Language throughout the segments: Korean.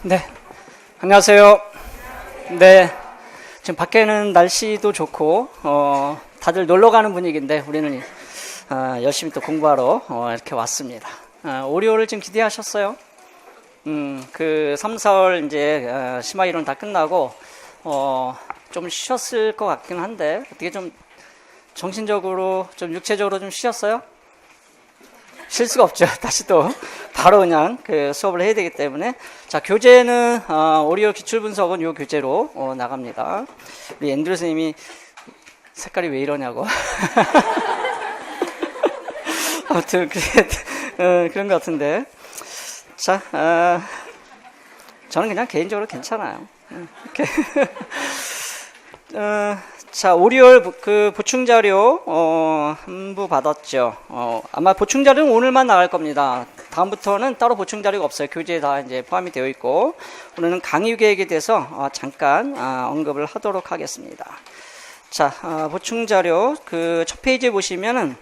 네, 안녕하세요. 네, 지금 밖에는 날씨도 좋고 다들 놀러 가는 분위기인데 우리는 열심히 또 공부하러 이렇게 왔습니다. 오리오를 지금 기대하셨어요? 그 3, 4월 이제 심화 이론 다 끝나고 좀 쉬었을 것 같긴 한데 어떻게 좀 정신적으로 좀 육체적으로 좀 쉬었어요? 쉴 수가 없죠. 다시 또 바로 그냥 그 수업을 해야 되기 때문에. 자, 교재는 오리오 기출 분석은 요 교재로 나갑니다. 우리 앤드류 선생님이 색깔이 왜 이러냐고. 아무튼 그런 것 같은데. 자, 저는 그냥 개인적으로 괜찮아요. 이렇게. 자, 오리올 그 보충 자료 한 부 받았죠. 아마 보충 자료는 오늘만 나갈 겁니다. 다음부터는 따로 보충 자료가 없어요. 교재에 다 이제 포함이 되어 있고, 오늘은 강의 계획에 대해서 잠깐 언급을 하도록 하겠습니다. 자, 보충 자료 그 첫 페이지에 보시면은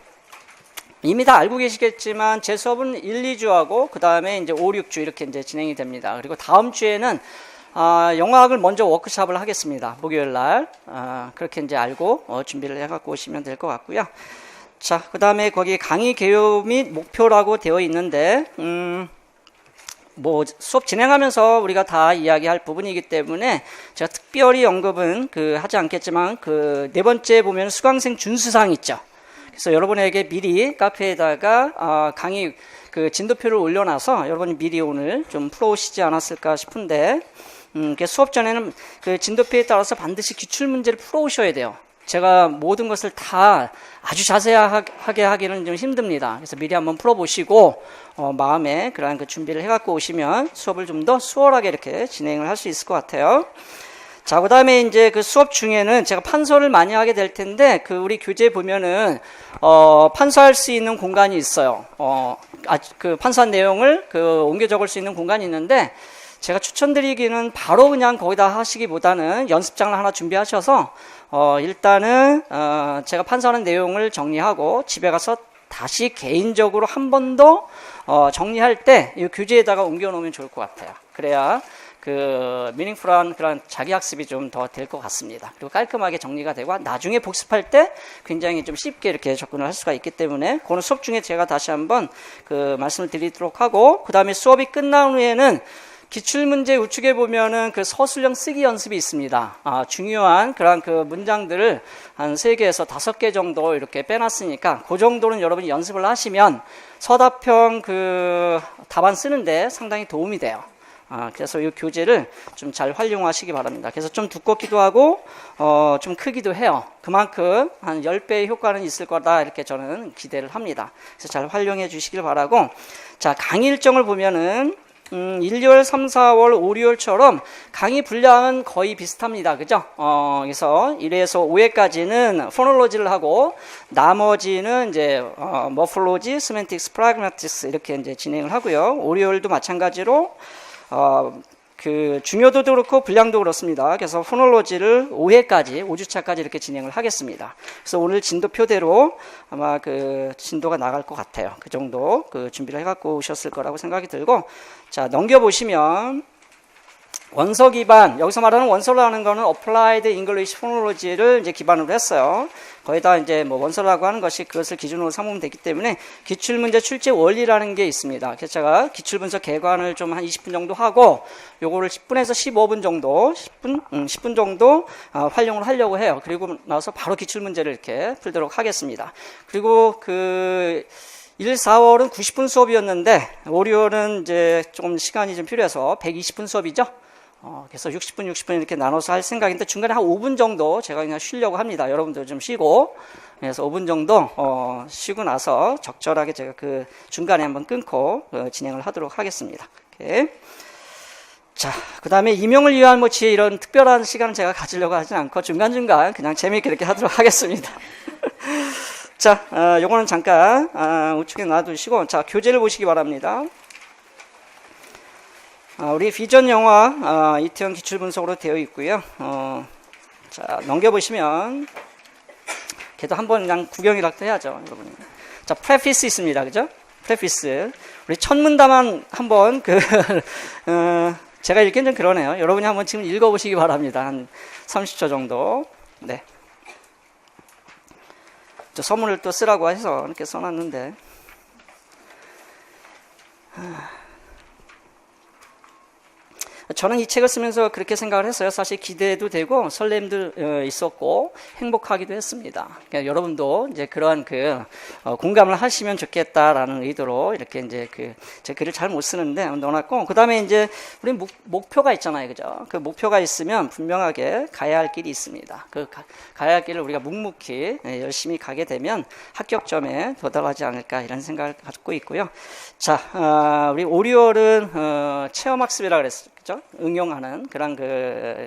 이미 다 알고 계시겠지만 제 수업은 1, 2주하고 그 다음에 이제 5, 6주 이렇게 이제 진행이 됩니다. 그리고 다음 주에는 영어학을 먼저 워크숍을 하겠습니다. 목요일 날. 그렇게 이제 알고 준비를 해갖고 오시면 될 것 같고요. 자, 그 다음에 거기 강의 개요 및 목표라고 되어 있는데, 뭐 수업 진행하면서 우리가 다 이야기할 부분이기 때문에 제가 특별히 언급은 하지 않겠지만 네 번째 보면 수강생 준수사항 있죠. 그래서 여러분에게 미리 카페에다가 강의 진도표를 올려놔서 여러분이 미리 오늘 좀 풀어오시지 않았을까 싶은데, 수업 전에는 진도표에 따라서 반드시 기출문제를 풀어오셔야 돼요. 제가 모든 것을 다 아주 자세하게 하기는 좀 힘듭니다. 그래서 미리 한번 풀어보시고 마음에 그러한 준비를 해갖고 오시면 수업을 좀 더 수월하게 이렇게 진행을 할 수 있을 것 같아요. 자, 그 다음에 이제 수업 중에는 제가 판서를 많이 하게 될 텐데, 우리 교재 보면은, 판서할 수 있는 공간이 있어요. 판서한 내용을 옮겨 적을 수 있는 공간이 있는데, 제가 추천드리기는 바로 그냥 거기다 하시기보다는 연습장을 하나 준비하셔서, 일단은, 제가 판서하는 내용을 정리하고 집에 가서 다시 개인적으로 한 번 더, 정리할 때 이 교재에다가 옮겨 놓으면 좋을 것 같아요. 그래야 미닝풀한 그런 자기 학습이 좀 더 될 것 같습니다. 그리고 깔끔하게 정리가 되고 나중에 복습할 때 굉장히 좀 쉽게 이렇게 접근을 할 수가 있기 때문에 그거는 수업 중에 제가 다시 한번 말씀을 드리도록 하고, 그 다음에 수업이 끝난 후에는 기출문제 우측에 보면은 서술형 쓰기 연습이 있습니다. 중요한 그런 문장들을 한 3개에서 5개 정도 이렇게 빼놨으니까 그 정도는 여러분이 연습을 하시면 서답형 답안 쓰는데 상당히 도움이 돼요. 그래서 이 교재를 좀 잘 활용하시기 바랍니다. 그래서 좀 두껍기도 하고, 좀 크기도 해요. 그만큼 한 10배의 효과는 있을 거다, 이렇게 저는 기대를 합니다. 그래서 잘 활용해 주시길 바라고, 자, 강의 일정을 보면은, 1, 2월, 3, 4월, 5, 6월처럼 강의 분량은 거의 비슷합니다. 그죠? 그래서 1회에서 5회까지는 포놀로지를 하고, 나머지는 이제, 머폴로지, 세멘틱스, 프라그마틱스 이렇게 이제 진행을 하고요. 5, 6월도 마찬가지로, 중요도도 그렇고 분량도 그렇습니다. 그래서 포놀로지를 5회까지, 5주차까지 이렇게 진행을 하겠습니다. 그래서 오늘 진도표대로 아마 진도가 나갈 것 같아요. 그 정도 준비를 해갖고 오셨을 거라고 생각이 들고, 자, 넘겨보시면 원서 기반, 여기서 말하는 원서라는 거는 Applied English Phonology를 이제 기반으로 했어요. 거기다 이제 원서라고 하는 것이 그것을 기준으로 삼으면 되기 때문에 기출문제 출제 원리라는 게 있습니다. 그래서 제가 기출분석 개관을 좀 한 20분 정도 하고 요거를 10분에서 15분 정도, 10분 정도 활용을 하려고 해요. 그리고 나서 바로 기출문제를 이렇게 풀도록 하겠습니다. 그리고 1, 4월은 90분 수업이었는데 5, 6월은 이제 조금 시간이 좀 필요해서 120분 수업이죠. 그래서 60분 이렇게 나눠서 할 생각인데 중간에 한 5분 정도 제가 그냥 쉬려고 합니다. 여러분들 좀 쉬고. 그래서 5분 정도 쉬고 나서 적절하게 제가 중간에 한번 끊고 진행을 하도록 하겠습니다. 이렇게. 자, 그 다음에 임용을 위한 지혜 이런 특별한 시간을 제가 가지려고 하진 않고 중간중간 그냥 재미있게 이렇게 하도록 하겠습니다. 자, 요거는 잠깐 우측에 놔두시고, 자, 교재를 보시기 바랍니다. 우리 비전 영화 이태원 기출 분석으로 되어 있고요. 자, 넘겨보시면 걔도 한번 그냥 구경이라도 해야죠, 여러분. 자, 프레피스 있습니다, 그죠? 프레피스. 우리 첫 문단만 한번 제가 읽기는 좀 그러네요. 여러분이 한번 지금 읽어보시기 바랍니다. 한 30초 정도. 네. 저 서문을 또 쓰라고 해서 이렇게 써놨는데. 저는 이 책을 쓰면서 그렇게 생각을 했어요. 사실 기대도 되고 설렘도 있었고 행복하기도 했습니다. 그러니까 여러분도 이제 그러한 공감을 하시면 좋겠다라는 의도로 이렇게 이제 제 글을 잘 못 쓰는데 넣어놨고, 그 다음에 이제 우리 목표가 있잖아요, 그죠? 그 목표가 있으면 분명하게 가야 할 길이 있습니다. 가야 할 길을 우리가 묵묵히 열심히 가게 되면 합격점에 도달하지 않을까 이런 생각을 갖고 있고요. 자, 우리 5월은 체험학습이라 그랬어요. 그죠? 응용하는 그런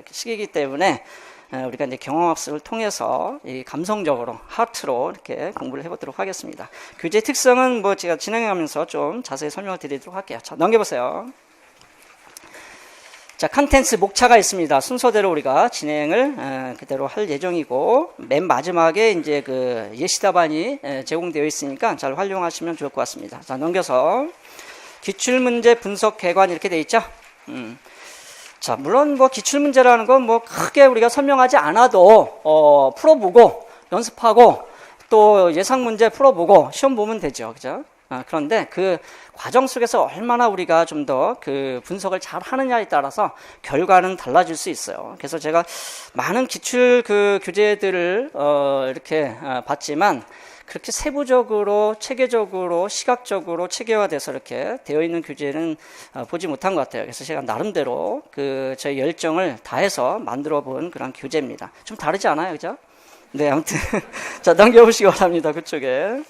시기이기 때문에 우리가 이제 경험학습을 통해서 이 감성적으로 하트로 이렇게 공부를 해보도록 하겠습니다. 교재 특성은 뭐 제가 진행하면서 좀 자세히 설명을 드리도록 할게요. 자, 넘겨보세요. 자, 컨텐츠 목차가 있습니다. 순서대로 우리가 진행을 그대로 할 예정이고, 맨 마지막에 이제 예시 답안이 제공되어 있으니까 잘 활용하시면 좋을 것 같습니다. 자, 넘겨서 기출문제 분석 객관 이렇게 되어 있죠. 자, 물론 뭐 기출문제라는 건 뭐 크게 우리가 설명하지 않아도 풀어보고 연습하고 또 예상문제 풀어보고 시험 보면 되죠, 그죠? 그런데 그 과정 속에서 얼마나 우리가 좀 더 분석을 잘 하느냐에 따라서 결과는 달라질 수 있어요. 그래서 제가 많은 기출 교재들을 이렇게 봤지만 그렇게 세부적으로, 체계적으로, 시각적으로 체계화돼서 이렇게 되어 있는 교재는 보지 못한 것 같아요. 그래서 제가 나름대로 저의 열정을 다해서 만들어 본 그런 교재입니다. 좀 다르지 않아요, 그죠? 네, 아무튼 자, 넘겨보시기 바랍니다. 그쪽에.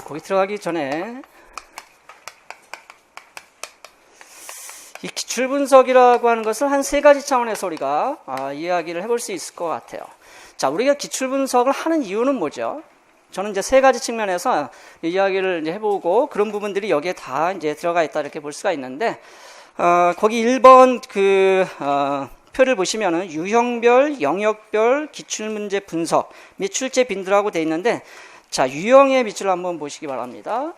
거기 들어가기 전에 이 기출 분석이라고 하는 것을 한 3가지 차원에서 우리가 이야기를 해볼 수 있을 것 같아요. 자, 우리가 기출 분석을 하는 이유는 뭐죠? 저는 이제 3가지 측면에서 이야기를 이제 해보고 그런 부분들이 여기에 다 이제 들어가 있다 이렇게 볼 수가 있는데, 거기 1번 표를 보시면은 유형별, 영역별 기출 문제 분석 및 출제 빈도라고 되어 있는데, 자, 유형의 밑줄 한번 보시기 바랍니다.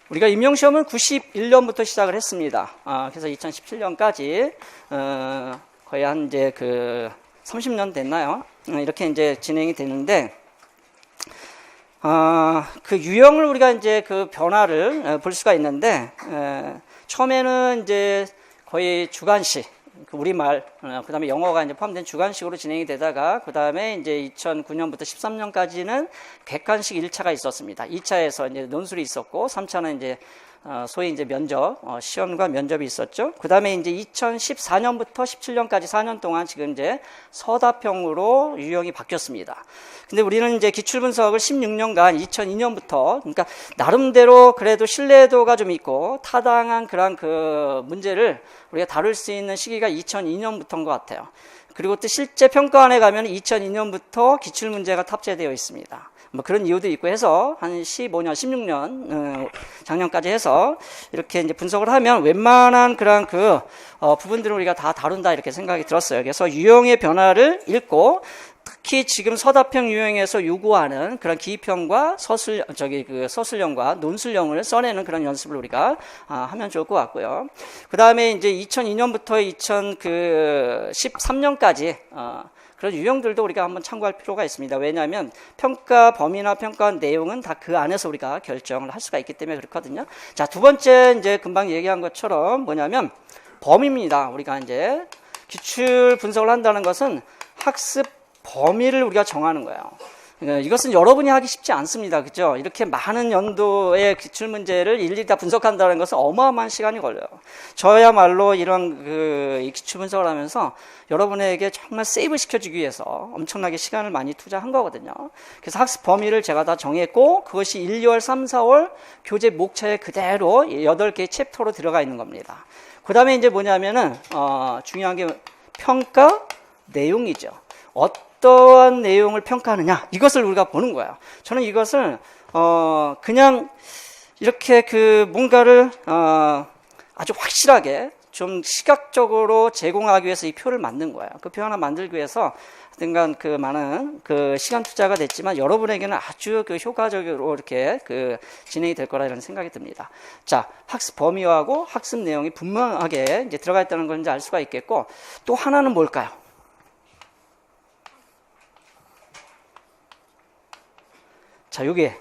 우리가 임용시험은 91년부터 시작을 했습니다. 그래서 2017년까지 거의 한 이제 30년 됐나요? 이렇게 이제 진행이 되는데, 유형을 우리가 이제 변화를 볼 수가 있는데, 처음에는 이제 거의 주관식, 우리말, 그 다음에 영어가 이제 포함된 주관식으로 진행이 되다가, 그 다음에 이제 2009년부터 13년까지는 객관식 1차가 있었습니다. 2차에서 이제 논술이 있었고, 3차는 이제 소위 이제 면접, 시험과 면접이 있었죠. 그 다음에 이제 2014년부터 17년까지 4년 동안 지금 이제 서답형으로 유형이 바뀌었습니다. 근데 우리는 이제 기출분석을 16년간 2002년부터, 그러니까 나름대로 그래도 신뢰도가 좀 있고 타당한 그런 문제를 우리가 다룰 수 있는 시기가 2002년부터인 것 같아요. 그리고 또 실제 평가원에 가면 2002년부터 기출문제가 탑재되어 있습니다. 뭐 그런 이유도 있고 해서 한 15년, 16년 작년까지 해서 이렇게 이제 분석을 하면 웬만한 그런 부분들을 우리가 다 다룬다 이렇게 생각이 들었어요. 그래서 유형의 변화를 읽고 특히 지금 서답형 유형에서 요구하는 그런 기입형과 서술형과 논술형을 써내는 그런 연습을 우리가 하면 좋을 것 같고요. 그 다음에 이제 2002년부터 2013년까지 그런 유형들도 우리가 한번 참고할 필요가 있습니다. 왜냐하면 평가 범위나 평가 내용은 다 그 안에서 우리가 결정을 할 수가 있기 때문에 그렇거든요. 자, 두 번째 이제 금방 얘기한 것처럼 뭐냐면 범위입니다. 우리가 이제 기출 분석을 한다는 것은 학습 범위를 우리가 정하는 거예요. 이것은 여러분이 하기 쉽지 않습니다. 그죠? 이렇게 많은 연도의 기출문제를 일일이 다 분석한다는 것은 어마어마한 시간이 걸려요. 저야말로 이런 이 기출 분석을 하면서 여러분에게 정말 세이브 시켜주기 위해서 엄청나게 시간을 많이 투자한 거거든요. 그래서 학습 범위를 제가 다 정했고 그것이 1, 2월, 3, 4월 교재 목차에 그대로 8개의 챕터로 들어가 있는 겁니다. 그 다음에 이제 뭐냐면은 중요한 게 평가 내용이죠. 어떠한 내용을 평가하느냐 이것을 우리가 보는 거예요. 저는 이것을 그냥 이렇게 뭔가를 아주 확실하게 좀 시각적으로 제공하기 위해서 이 표를 만든 거예요. 그 표 하나 만들기 위해서 하여튼간 그 많은 그 시간 투자가 됐지만 여러분에게는 아주 그 효과적으로 이렇게 그 진행이 될 거라는 생각이 듭니다. 자, 학습 범위하고 학습 내용이 분명하게 이제 들어가 있다는 걸 이제 알 수가 있겠고, 또 하나는 뭘까요? 자, 요게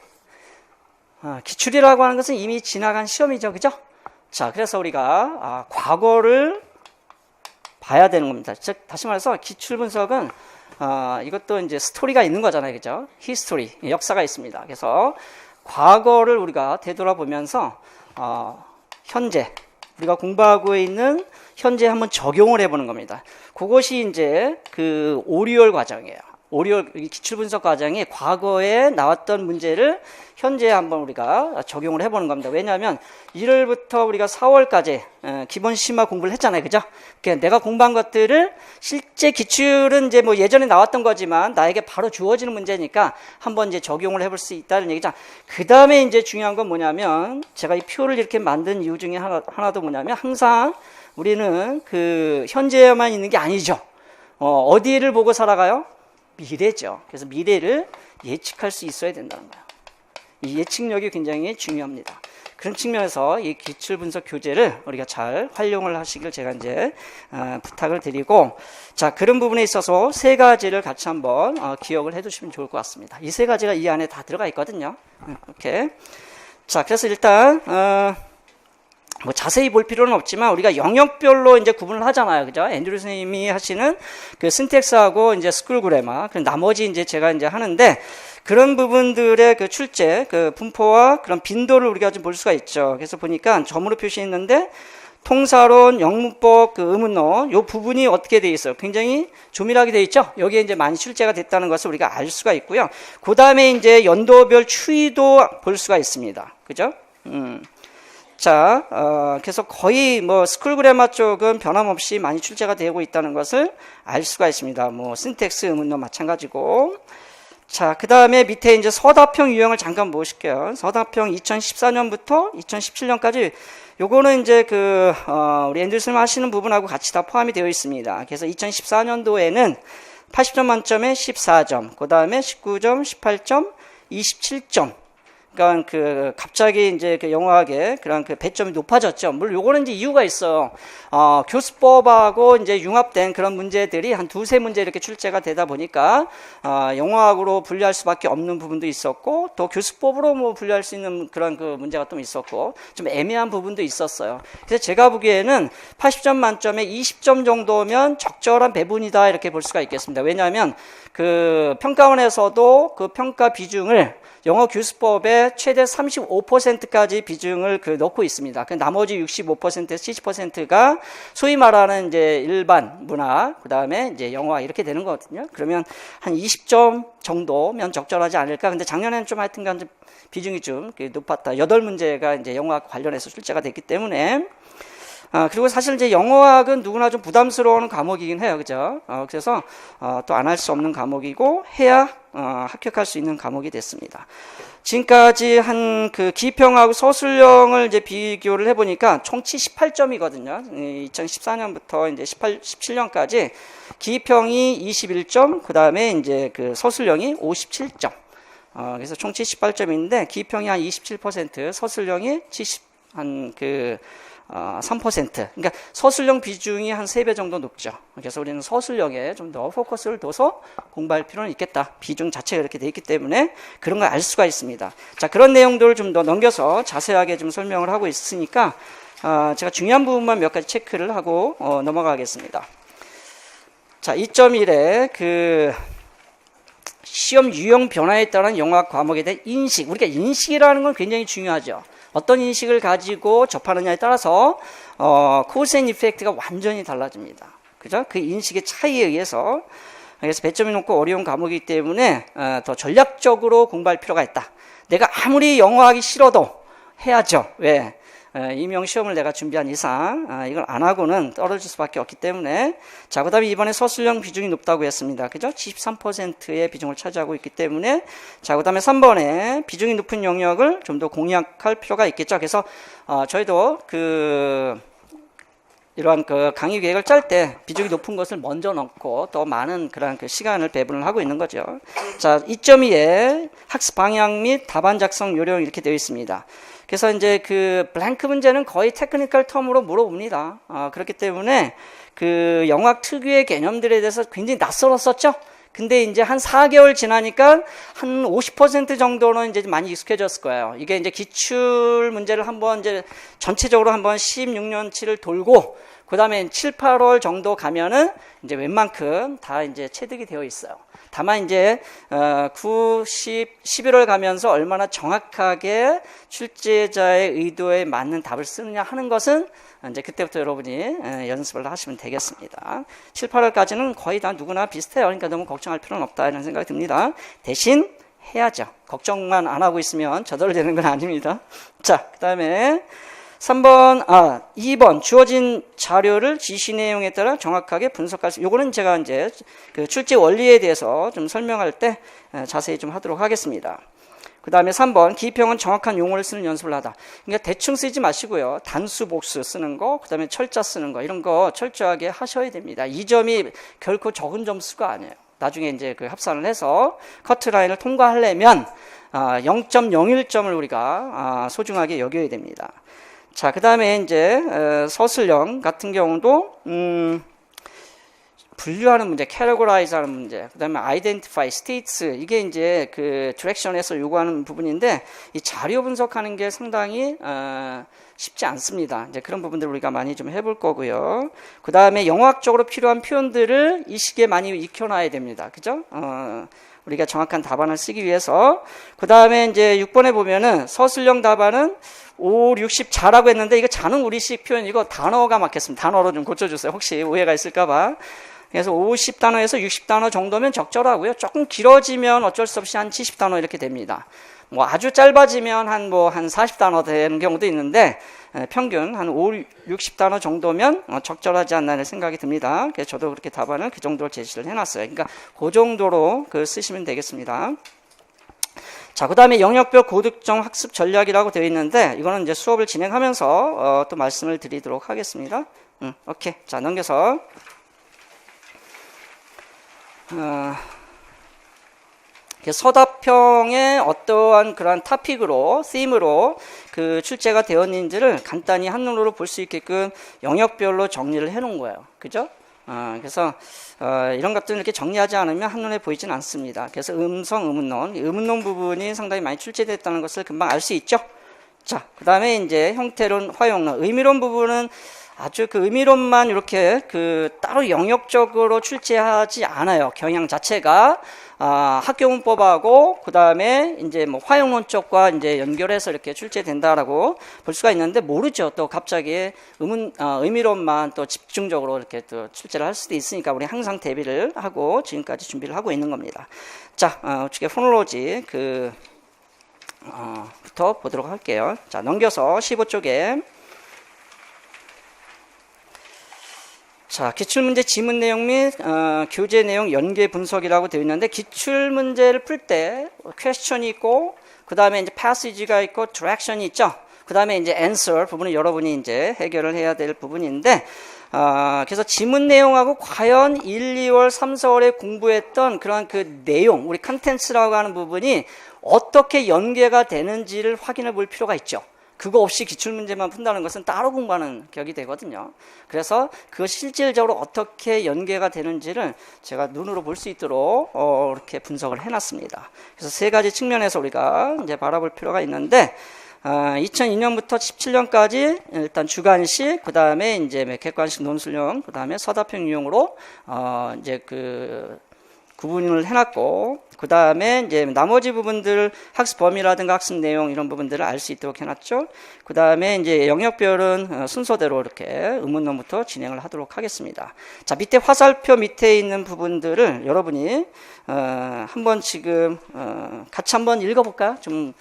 기출이라고 하는 것은 이미 지나간 시험이죠, 그죠? 자, 그래서 우리가 과거를 봐야 되는 겁니다. 즉, 다시 말해서 기출 분석은 이것도 이제 스토리가 있는 거잖아요, 그죠? 히스토리, 역사가 있습니다. 그래서 과거를 우리가 되돌아보면서 현재 우리가 공부하고 있는 현재 한번 적용을 해보는 겁니다. 그것이 이제 그 오리올 과정이에요. 오리올 기출 분석 과정이 과거에 나왔던 문제를 현재 한번 우리가 적용을 해보는 겁니다. 왜냐하면 1월부터 우리가 4월까지 기본 심화 공부를 했잖아요, 그죠? 그러니까 내가 공부한 것들을 실제 기출은 이제 뭐 예전에 나왔던 거지만 나에게 바로 주어지는 문제니까 한번 이제 적용을 해볼 수 있다는 얘기죠. 그 다음에 이제 중요한 건 뭐냐면 제가 이 표를 이렇게 만든 이유 중에 하나도 뭐냐면 항상 우리는 그 현재에만 있는 게 아니죠. 어디를 보고 살아가요? 미래죠. 그래서 미래를 예측할 수 있어야 된다는 거예요. 이 예측력이 굉장히 중요합니다. 그런 측면에서 이 기출 분석 교재를 우리가 잘 활용을 하시길 제가 이제 부탁을 드리고, 자, 그런 부분에 있어서 세 가지를 같이 한번 기억을 해두시면 좋을 것 같습니다. 이 세 가지가 이 안에 다 들어가 있거든요. 이렇게. 자, 그래서 일단 뭐 자세히 볼 필요는 없지만 우리가 영역별로 이제 구분을 하잖아요, 그죠? 앤드류 선생님이 하시는 그 신텍스하고 이제 스쿨 그래머, 그 나머지 이제 제가 이제 하는데 그런 부분들의 그 출제, 그 분포와 그런 빈도를 우리가 좀 볼 수가 있죠. 그래서 보니까 점으로 표시했는데 통사론, 영문법, 그 의문어 요 부분이 어떻게 돼 있어요? 굉장히 조밀하게 돼 있죠. 여기에 이제 많이 출제가 됐다는 것을 우리가 알 수가 있고요. 그 다음에 이제 연도별 추이도 볼 수가 있습니다, 그죠? 자, 그래서 거의 뭐 스쿨 그래머 쪽은 변함없이 많이 출제가 되고 있다는 것을 알 수가 있습니다. 뭐 신텍스 의문도 마찬가지고. 자, 그 다음에 밑에 이제 서답형 유형을 잠깐 보실게요. 서답형 2014년부터 2017년까지 요거는 이제 우리 앤드루슨 하시는 부분하고 같이 다 포함이 되어 있습니다. 그래서 2014년도에는 80점 만점에 14점, 그 다음에 19점, 18점, 27점. 그러니까 갑자기 이제 영어학의 그런 배점이 높아졌죠. 물론 요거는 이제 이유가 있어요. 교수법하고 이제 융합된 그런 문제들이 한 두세 문제 이렇게 출제가 되다 보니까 영어학으로 분류할 수밖에 없는 부분도 있었고, 또 교수법으로 뭐 분류할 수 있는 그런 문제가 좀 있었고, 좀 애매한 부분도 있었어요. 그래서 제가 보기에는 80점 만점에 20점 정도면 적절한 배분이다 이렇게 볼 수가 있겠습니다. 왜냐하면 평가원에서도 그 평가 비중을 영어 교수법의 최대 35%까지 비중을 넣고 있습니다. 그 나머지 65%에서 70%가 소위 말하는 이제 일반 문화, 그 다음에 이제 영어학 이렇게 되는 거거든요. 그러면 한 20점 정도면 적절하지 않을까. 근데 작년에는 좀 하여튼간 좀 비중이 좀 높았다. 8문제가 이제 영어학 관련해서 출제가 됐기 때문에. 그리고 사실 이제 영어학은 누구나 좀 부담스러운 과목이긴 해요, 그죠? 그래서 또 안 할 수 없는 과목이고 해야 합격할 수 있는 과목이 됐습니다. 지금까지 한 기평하고 서술형을 이제 비교를 해보니까 총 78점이거든요. 2014년부터 이제 17년까지 기평이 21점, 그 다음에 이제 서술형이 57점. 그래서 총 78점인데 기평이 한 27%, 서술형이 3%. 그러니까 서술형 비중이 한 3배 정도 높죠. 그래서 우리는 서술형에 좀 더 포커스를 둬서 공부할 필요는 있겠다. 비중 자체가 이렇게 돼 있기 때문에 그런 걸 알 수가 있습니다. 자, 그런 내용들을 좀 더 넘겨서 자세하게 좀 설명을 하고 있으니까 제가 중요한 부분만 몇 가지 체크를 하고 넘어가겠습니다. 자, 2.1에 시험 유형 변화에 따른 영어학 과목에 대한 인식. 우리가 인식이라는 건 굉장히 중요하죠. 어떤 인식을 가지고 접하느냐에 따라서 코스 앤 이펙트가 완전히 달라집니다. 그죠? 그 인식의 차이에 의해서. 그래서 배점이 높고 어려운 과목이기 때문에 더 전략적으로 공부할 필요가 있다. 내가 아무리 영어하기 싫어도 해야죠. 왜? 임용 시험을 내가 준비한 이상 이걸 안 하고는 떨어질 수밖에 없기 때문에. 자, 그 다음에 이번에 서술형 비중이 높다고 했습니다. 그죠? 73%의 비중을 차지하고 있기 때문에. 자, 그 다음에 3번에 비중이 높은 영역을 좀 더 공략할 필요가 있겠죠. 그래서 저희도 이러한 그 강의 계획을 짤 때 비중이 높은 것을 먼저 넣고 더 많은 그런 그 시간을 배분을 하고 있는 거죠. 자, 2.2에 학습 방향 및 답안 작성 요령 이렇게 되어 있습니다. 그래서 이제 그 블랭크 문제는 거의 테크니컬 텀으로 물어봅니다. 그렇기 때문에 그 영학 특유의 개념들에 대해서 굉장히 낯설었었죠. 근데 이제 한 4개월 지나니까 한 50% 정도는 이제 많이 익숙해졌을 거예요. 이게 이제 기출 문제를 한번 이제 전체적으로 한번 16년치를 돌고 그 다음에 7, 8월 정도 가면은 이제 웬만큼 다 이제 체득이 되어 있어요. 다만 이제 9, 10, 11월 가면서 얼마나 정확하게 출제자의 의도에 맞는 답을 쓰느냐 하는 것은 이제 그때부터 여러분이 연습을 하시면 되겠습니다. 7, 8월까지는 거의 다 누구나 비슷해요. 그러니까 너무 걱정할 필요는 없다 이런 생각이 듭니다. 대신 해야죠. 걱정만 안 하고 있으면 저절로 되는 건 아닙니다. 자, 그 다음에 2번 주어진 자료를 지시 내용에 따라 정확하게 분석할 수. 요거는 제가 이제 그 출제 원리에 대해서 좀 설명할 때 자세히 좀 하도록 하겠습니다. 그 다음에 3번 기입형은 정확한 용어를 쓰는 연습을 하다. 그러니까 대충 쓰지 마시고요. 단수 복수 쓰는 거, 그 다음에 철자 쓰는 거 이런 거 철저하게 하셔야 됩니다. 이 점이 결코 적은 점수가 아니에요. 나중에 이제 그 합산을 해서 커트라인을 통과하려면 0.01점을 우리가 소중하게 여겨야 됩니다. 자, 그 다음에 이제 서술형 같은 경우도 분류하는 문제, categorize 하는 문제, 그 다음에 identify, states, 이게 이제 그 디렉션에서 요구하는 부분인데 이 자료 분석하는 게 상당히 쉽지 않습니다. 이제 그런 부분들 우리가 많이 좀 해볼 거고요. 그 다음에 영화학적으로 필요한 표현들을 이 시기에 많이 익혀놔야 됩니다. 그죠? 우리가 정확한 답안을 쓰기 위해서. 그 다음에 이제 6번에 보면은 서술형 답안은 5, 60 자라고 했는데 이거 자는 우리식 표현 이거 단어가 막혔습니다. 단어로 좀 고쳐주세요. 혹시 오해가 있을까봐. 그래서 50단어에서 60단어 정도면 적절하고요. 조금 길어지면 어쩔 수 없이 한 70단어 이렇게 됩니다. 뭐 아주 짧아지면 한 40단어 되는 경우도 있는데 평균 한 5, 60단어 정도면 적절하지 않나 하는 생각이 듭니다. 그래서 저도 그렇게 답안을 그 정도로 제시를 해놨어요. 그러니까 그 정도로 쓰시면 되겠습니다. 자, 그 다음에 영역별 고득점 학습 전략이라고 되어 있는데 이거는 이제 수업을 진행하면서 또 말씀을 드리도록 하겠습니다. 오케이. 자, 넘겨서 서답형의 어떠한 그러한 토픽으로, them으로 그 출제가 되었는지를 간단히 한눈으로 볼 수 있게끔 영역별로 정리를 해 놓은 거예요. 그죠? 그래서 이런 것들은 이렇게 정리하지 않으면 한눈에 보이진 않습니다. 그래서 음성, 의문론 부분이 상당히 많이 출제됐다는 것을 금방 알 수 있죠. 자, 그 다음에 이제 형태론, 화용론, 의미론 부분은 아주 그 의미론만 이렇게 따로 영역적으로 출제하지 않아요. 경향 자체가 학교 문법하고 그 다음에 이제 뭐 화용론 쪽과 이제 연결해서 이렇게 출제된다라고 볼 수가 있는데 모르죠. 또 갑자기 의미론만 또 집중적으로 이렇게 또 출제를 할 수도 있으니까 우리 항상 대비를 하고 지금까지 준비를 하고 있는 겁니다. 자, 우측에 포놀로지 부터 보도록 할게요. 자, 넘겨서 15쪽에 자, 기출문제 지문 내용 및 교재 내용 연계 분석이라고 되어 있는데 기출문제를 풀 때 퀘스천이 있고 그 다음에 이제 패시지가 있고 디렉션이 있죠. 그 다음에 이제 answer 부분은 여러분이 이제 해결을 해야 될 부분인데 그래서 지문 내용하고 과연 1, 2월, 3, 4월에 공부했던 그런 그 내용, 우리 컨텐츠라고 하는 부분이 어떻게 연계가 되는지를 확인해 볼 필요가 있죠. 그거 없이 기출문제만 푼다는 것은 따로 공부하는 격이 되거든요. 그래서 그것이 실질적으로 어떻게 연계가 되는지를 제가 눈으로 볼 수 있도록 이렇게 분석을 해놨습니다. 그래서 세 가지 측면에서 우리가 이제 바라볼 필요가 있는데 2002년부터 17년까지 일단 주관식, 그 다음에 이제 객관식 논술형, 그 다음에 서답형 유형으로 이제 구분을 해놨고, 그 다음에 이제 나머지 부분들 학습 범위라든가 학습 내용 이런 부분들을 알 수 있도록 해놨죠. 그 다음에 이제 영역별은 순서대로 이렇게 의문론부터 진행을 하도록 하겠습니다. 자, 밑에 화살표 밑에 있는 부분들을 여러분이 한번 지금 같이 한번 읽어볼까요? 좀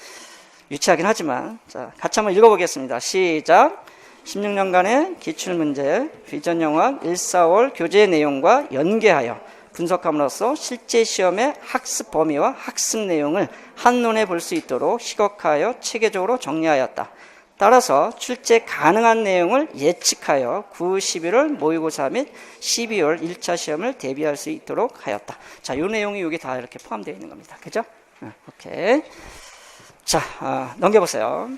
유치하긴 하지만 자, 같이 한번 읽어보겠습니다. 시작. 16년간의 기출문제, 비전영학 1, 4월 교재 내용과 연계하여 분석함으로써 실제 시험의 학습 범위와 학습 내용을 한눈에 볼 수 있도록 시각화하여 체계적으로 정리하였다. 따라서 출제 가능한 내용을 예측하여 9, 11월 모의고사 및 12월 1차 시험을 대비할 수 있도록 하였다. 자, 이 내용이 여기 다 이렇게 포함되어 있는 겁니다. 그죠? 오케이. 자, 넘겨보세요.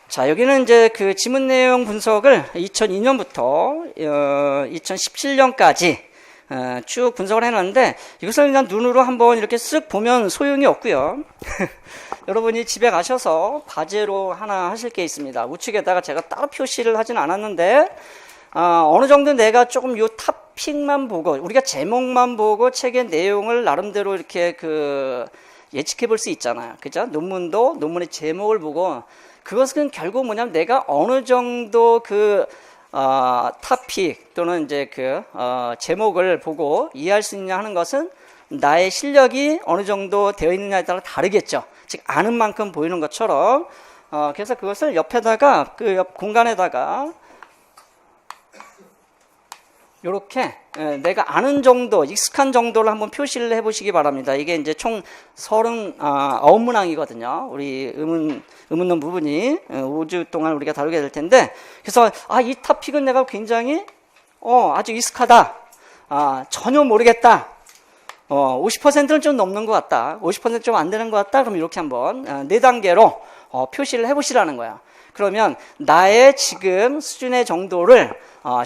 자, 여기는 이제 그 지문 내용 분석을 2002년부터 2017년까지 쭉 분석을 해놨는데, 이것을 그냥 눈으로 한번 이렇게 쓱 보면 소용이 없고요. 여러분이 집에 가셔서 과제로 하나 하실 게 있습니다. 우측에다가 제가 따로 표시를 하진 않았는데, 어느 정도 내가 조금 요 탑픽만 보고, 우리가 제목만 보고 책의 내용을 나름대로 이렇게 예측해 볼 수 있잖아요. 그죠? 논문의 제목을 보고, 그것은 결국 뭐냐면 내가 어느 정도 탑픽 또는 이제 제목을 보고 이해할 수 있냐 하는 것은 나의 실력이 어느 정도 되어 있느냐에 따라 다르겠죠. 즉, 아는 만큼 보이는 것처럼, 그래서 그것을 옆에다가, 옆 공간에다가, 요렇게, 내가 아는 정도, 익숙한 정도를 한번 표시를 해 보시기 바랍니다. 이게 이제 총 39문항이거든요. 우리 의문론 부분이 5주 동안 우리가 다루게 될 텐데, 그래서, 이 토픽은 내가 굉장히, 아주 익숙하다. 전혀 모르겠다. 50%는 좀 넘는 것 같다. 50% 좀 안 되는 것 같다. 그럼 이렇게 한번 4단계로 표시를 해보시라는 거야. 그러면 나의 지금 수준의 정도를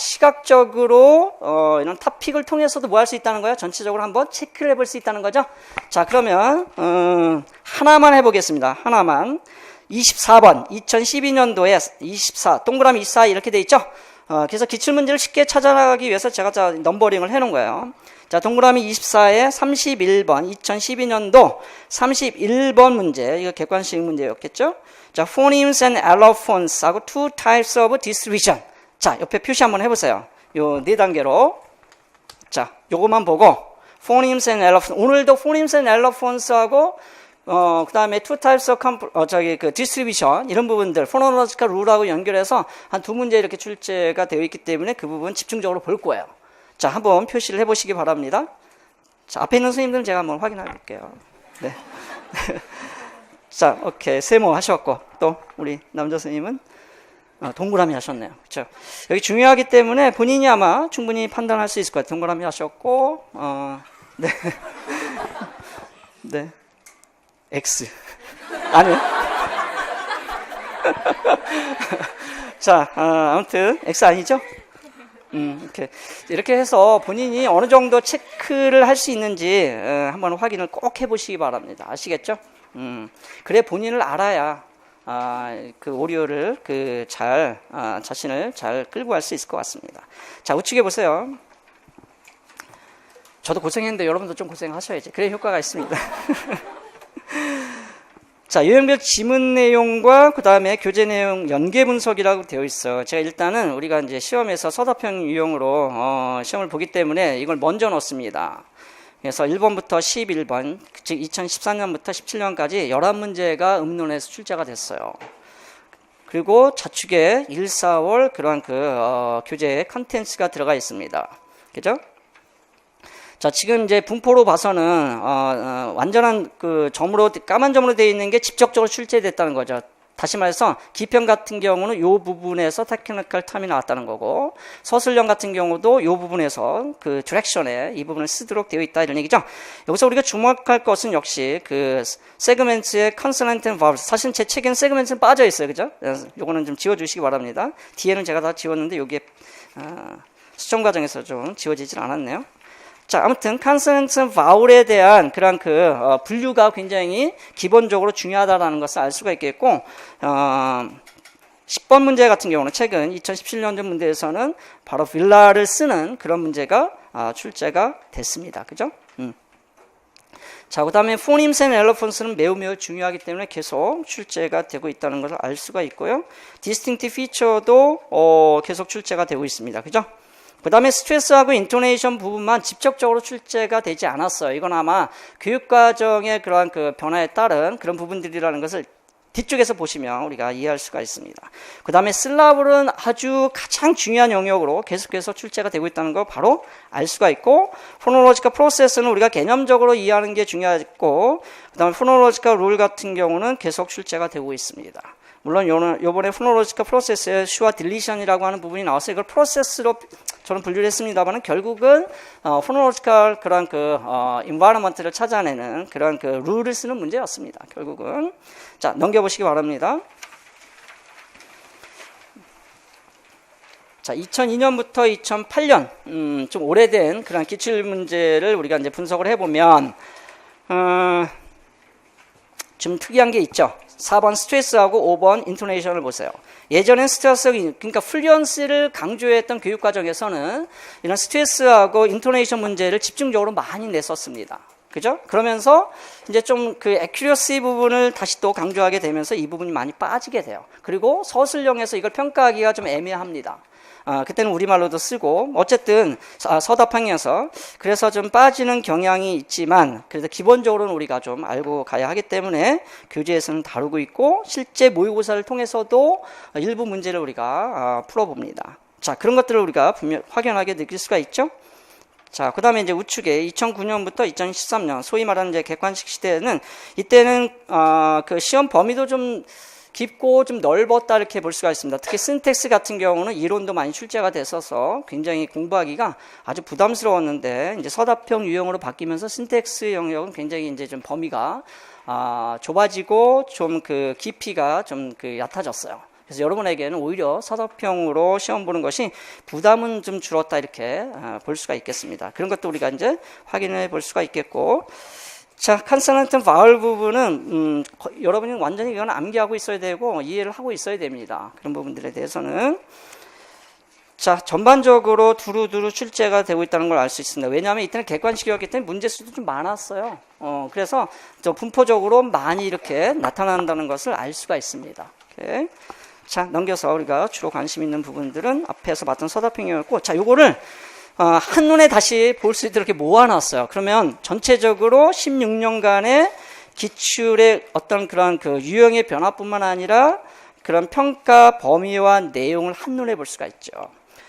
시각적으로 이런 탑픽을 통해서도 뭐 할 수 있다는 거야? 전체적으로 한번 체크를 해볼 수 있다는 거죠. 자, 그러면 하나만 해보겠습니다. 하나만. 24번 2012년도에 24 동그라미 24 이렇게 돼 있죠. 그래서 기출문제를 쉽게 찾아가기 위해서 제가 넘버링을 해놓은 거예요. 자, 동그라미 24에 31번 2012년도 31번 문제, 이거 객관식 문제였겠죠. 자, phonemes and allophones 하고 two types of distribution. 자, 옆에 표시 한번 해보세요. 요 4단계로. 자, 요거만 보고 phonemes and allophones. 오늘도 phonemes and allophones 하고 그 다음에 two types of distribution 이런 부분들 phonological rule하고 연결해서 한 2문제 이렇게 출제가 되어 있기 때문에 그 부분 집중적으로 볼 거예요. 자, 한번 표시를 해보시기 바랍니다. 자, 앞에 있는 선생님들은 제가 한번 확인해 볼게요. 네. 자, 오케이. 세모 하셨고, 또, 우리 남자 선생님은 동그라미 하셨네요. 그렇죠? 여기 중요하기 때문에 본인이 아마 충분히 판단할 수 있을 것 같아요. 동그라미 하셨고, 네. 네. X. 아니요. 자, 아무튼, X 아니죠? 이렇게 해서 본인이 어느 정도 체크를 할 수 있는지 한번 확인을 꼭 해보시기 바랍니다. 아시겠죠? 그래 본인을 알아야 오류를 자신을 잘 끌고 갈 수 있을 것 같습니다. 자, 우측에 보세요. 저도 고생했는데 여러분도 좀 고생하셔야지. 그래 효과가 있습니다. 자, 유형별 지문 내용과 그 다음에 교재 내용 연계 분석이라고 되어 있어. 제가 일단은 우리가 이제 시험에서 서답형 유형으로 시험을 보기 때문에 이걸 먼저 넣습니다. 그래서 1번부터 11번, 즉 2014년부터 17년까지 11문제가 음론에서 출제가 됐어요. 그리고 좌측에 1, 4월 그러한 교재의 컨텐츠가 들어가 있습니다. 그죠? 자, 지금 이제 분포로 봐서는 완전한 점으로 까만 점으로 되어 있는 게 직접적으로 출제됐다는 거죠. 다시 말해서 기평 같은 경우는 이 부분에서 테크니컬 텀이 나왔다는 거고, 서술형 같은 경우도 이 부분에서 디렉션에 이 부분을 쓰도록 되어 있다 이런 얘기죠. 여기서 우리가 주목할 것은 역시 세그멘트의 컨소넌트 앤 바울. 사실 제 책에는 세그멘트는 빠져 있어요, 그죠? 요거는 좀 지워주시기 바랍니다. 뒤에는 제가 다 지웠는데 여기에 수정 과정에서 좀 지워지질 않았네요. 자, 아무튼 컨소넌트 바울에 대한 그런 분류가 굉장히 기본적으로 중요하다는 것을 알 수가 있겠고, 10번 문제 같은 경우는 최근 2017년도 문제에서는 바로 빌라를 쓰는 그런 문제가 출제가 됐습니다. 그죠? 자, 그 다음에 phonemes and allophones는 매우 중요하기 때문에 계속 출제가 되고 있다는 것을 알 수가 있고요. distinctive feature도 계속 출제가 되고 있습니다. 그죠? 그 다음에 스트레스하고 인토네이션 부분만 직접적으로 출제가 되지 않았어요. 이건 아마 교육과정의 그러한 변화에 따른 그런 부분들이라는 것을 뒤쪽에서 보시면 우리가 이해할 수가 있습니다. 그 다음에 슬라블은 아주 가장 중요한 영역으로 계속해서 출제가 되고 있다는 걸 바로 알 수가 있고, 포놀로지컬 프로세스는 우리가 개념적으로 이해하는 게 중요하고, 그 다음에 포놀로지컬 룰 같은 경우는 계속 출제가 되고 있습니다. 물론 요번에 포놀로지컬 프로세스에 슈와 딜리션이라고 하는 부분이 나와서 이걸 프로세스로 저는 분류를 했습니다만, 결국은 포놀로지컬 그런 environment를 찾아내는 그런 룰을 쓰는 문제였습니다. 결국은. 자, 넘겨보시기 바랍니다. 자, 2002년부터 2008년, 좀 오래된 그런 기출 문제를 우리가 이제 분석을 해보면, 좀 특이한 게 있죠. 4번 스트레스하고 5번 인토네이션을 보세요. 예전엔 스트레스, 그러니까 플루언시를 강조했던 교육과정에서는 이런 스트레스하고 인토네이션 문제를 집중적으로 많이 냈었습니다. 그죠? 그러면서 이제 좀 액큐러시 부분을 다시 또 강조하게 되면서 이 부분이 많이 빠지게 돼요. 그리고 서술형에서 이걸 평가하기가 좀 애매합니다. 그때는 우리말로도 쓰고, 어쨌든 서답형에서 그래서 좀 빠지는 경향이 있지만, 그래도 기본적으로는 우리가 좀 알고 가야 하기 때문에 교재에서는 다루고 있고, 실제 모의고사를 통해서도 일부 문제를 우리가 풀어봅니다. 자, 그런 것들을 우리가 분명 확연하게 느낄 수가 있죠. 자, 그 다음에 이제 우측에 2009년부터 2013년, 소위 말하는 이제 객관식 시대에는, 이때는 그 시험 범위도 좀 깊고 좀 넓었다 이렇게 볼 수가 있습니다. 특히 신텍스 같은 경우는 이론도 많이 출제가 됐어서 굉장히 공부하기가 아주 부담스러웠는데, 이제 서답형 유형으로 바뀌면서 신텍스 영역은 굉장히 이제 좀 범위가 좁아지고 좀 깊이가 좀 얕아졌어요. 그래서 여러분에게는 오히려 서답형으로 시험 보는 것이 부담은 좀 줄었다 이렇게 볼 수가 있겠습니다. 그런 것도 우리가 이제 확인해 볼 수가 있겠고, 자, 컨소넌트 바울 부분은 여러분이 완전히 이건 암기하고 있어야 되고 이해를 하고 있어야 됩니다. 그런 부분들에 대해서는. 자, 전반적으로 두루두루 출제가 되고 있다는 걸 알 수 있습니다. 왜냐하면 이때는 객관식이었기 때문에 문제 수도 좀 많았어요. 그래서 저 분포적으로 많이 이렇게 나타난다는 것을 알 수가 있습니다. 오케이. 자, 넘겨서 우리가 주로 관심 있는 부분들은 앞에서 봤던 서답형이었고, 자, 요거를 한눈에 다시 볼 수 있도록 이렇게 모아놨어요. 그러면 전체적으로 16년간의 기출의 어떤 그런 유형의 변화뿐만 아니라 그런 평가 범위와 내용을 한눈에 볼 수가 있죠.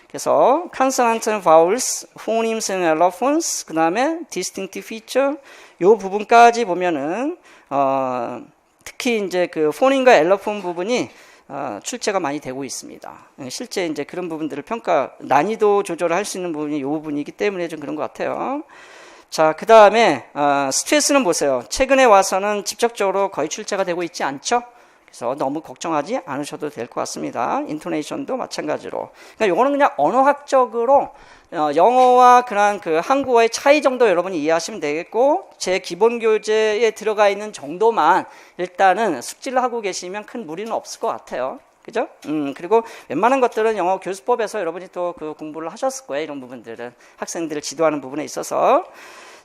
그래서 consonants and vowels, phonemes and allophones, 그 다음에 distinctive feature, 요 부분까지 보면은 특히 이제 폰인과 엘러폰 부분이 출제가 많이 되고 있습니다. 실제 이제 그런 부분들을 난이도 조절을 할 수 있는 부분이 이 부분이기 때문에 좀 그런 것 같아요. 자, 그 다음에 스트레스는 보세요. 최근에 와서는 직접적으로 거의 출제가 되고 있지 않죠? 그래서 너무 걱정하지 않으셔도 될 것 같습니다. 인토네이션도 마찬가지로. 그러니까 이거는 그냥 언어학적으로 영어와 그런 한국어의 차이 정도 여러분이 이해하시면 되겠고, 제 기본 교재에 들어가 있는 정도만 일단은 숙지를 하고 계시면 큰 무리는 없을 것 같아요. 그죠? 그리고 웬만한 것들은 영어 교수법에서 여러분이 또 공부를 하셨을 거예요. 이런 부분들은 학생들을 지도하는 부분에 있어서.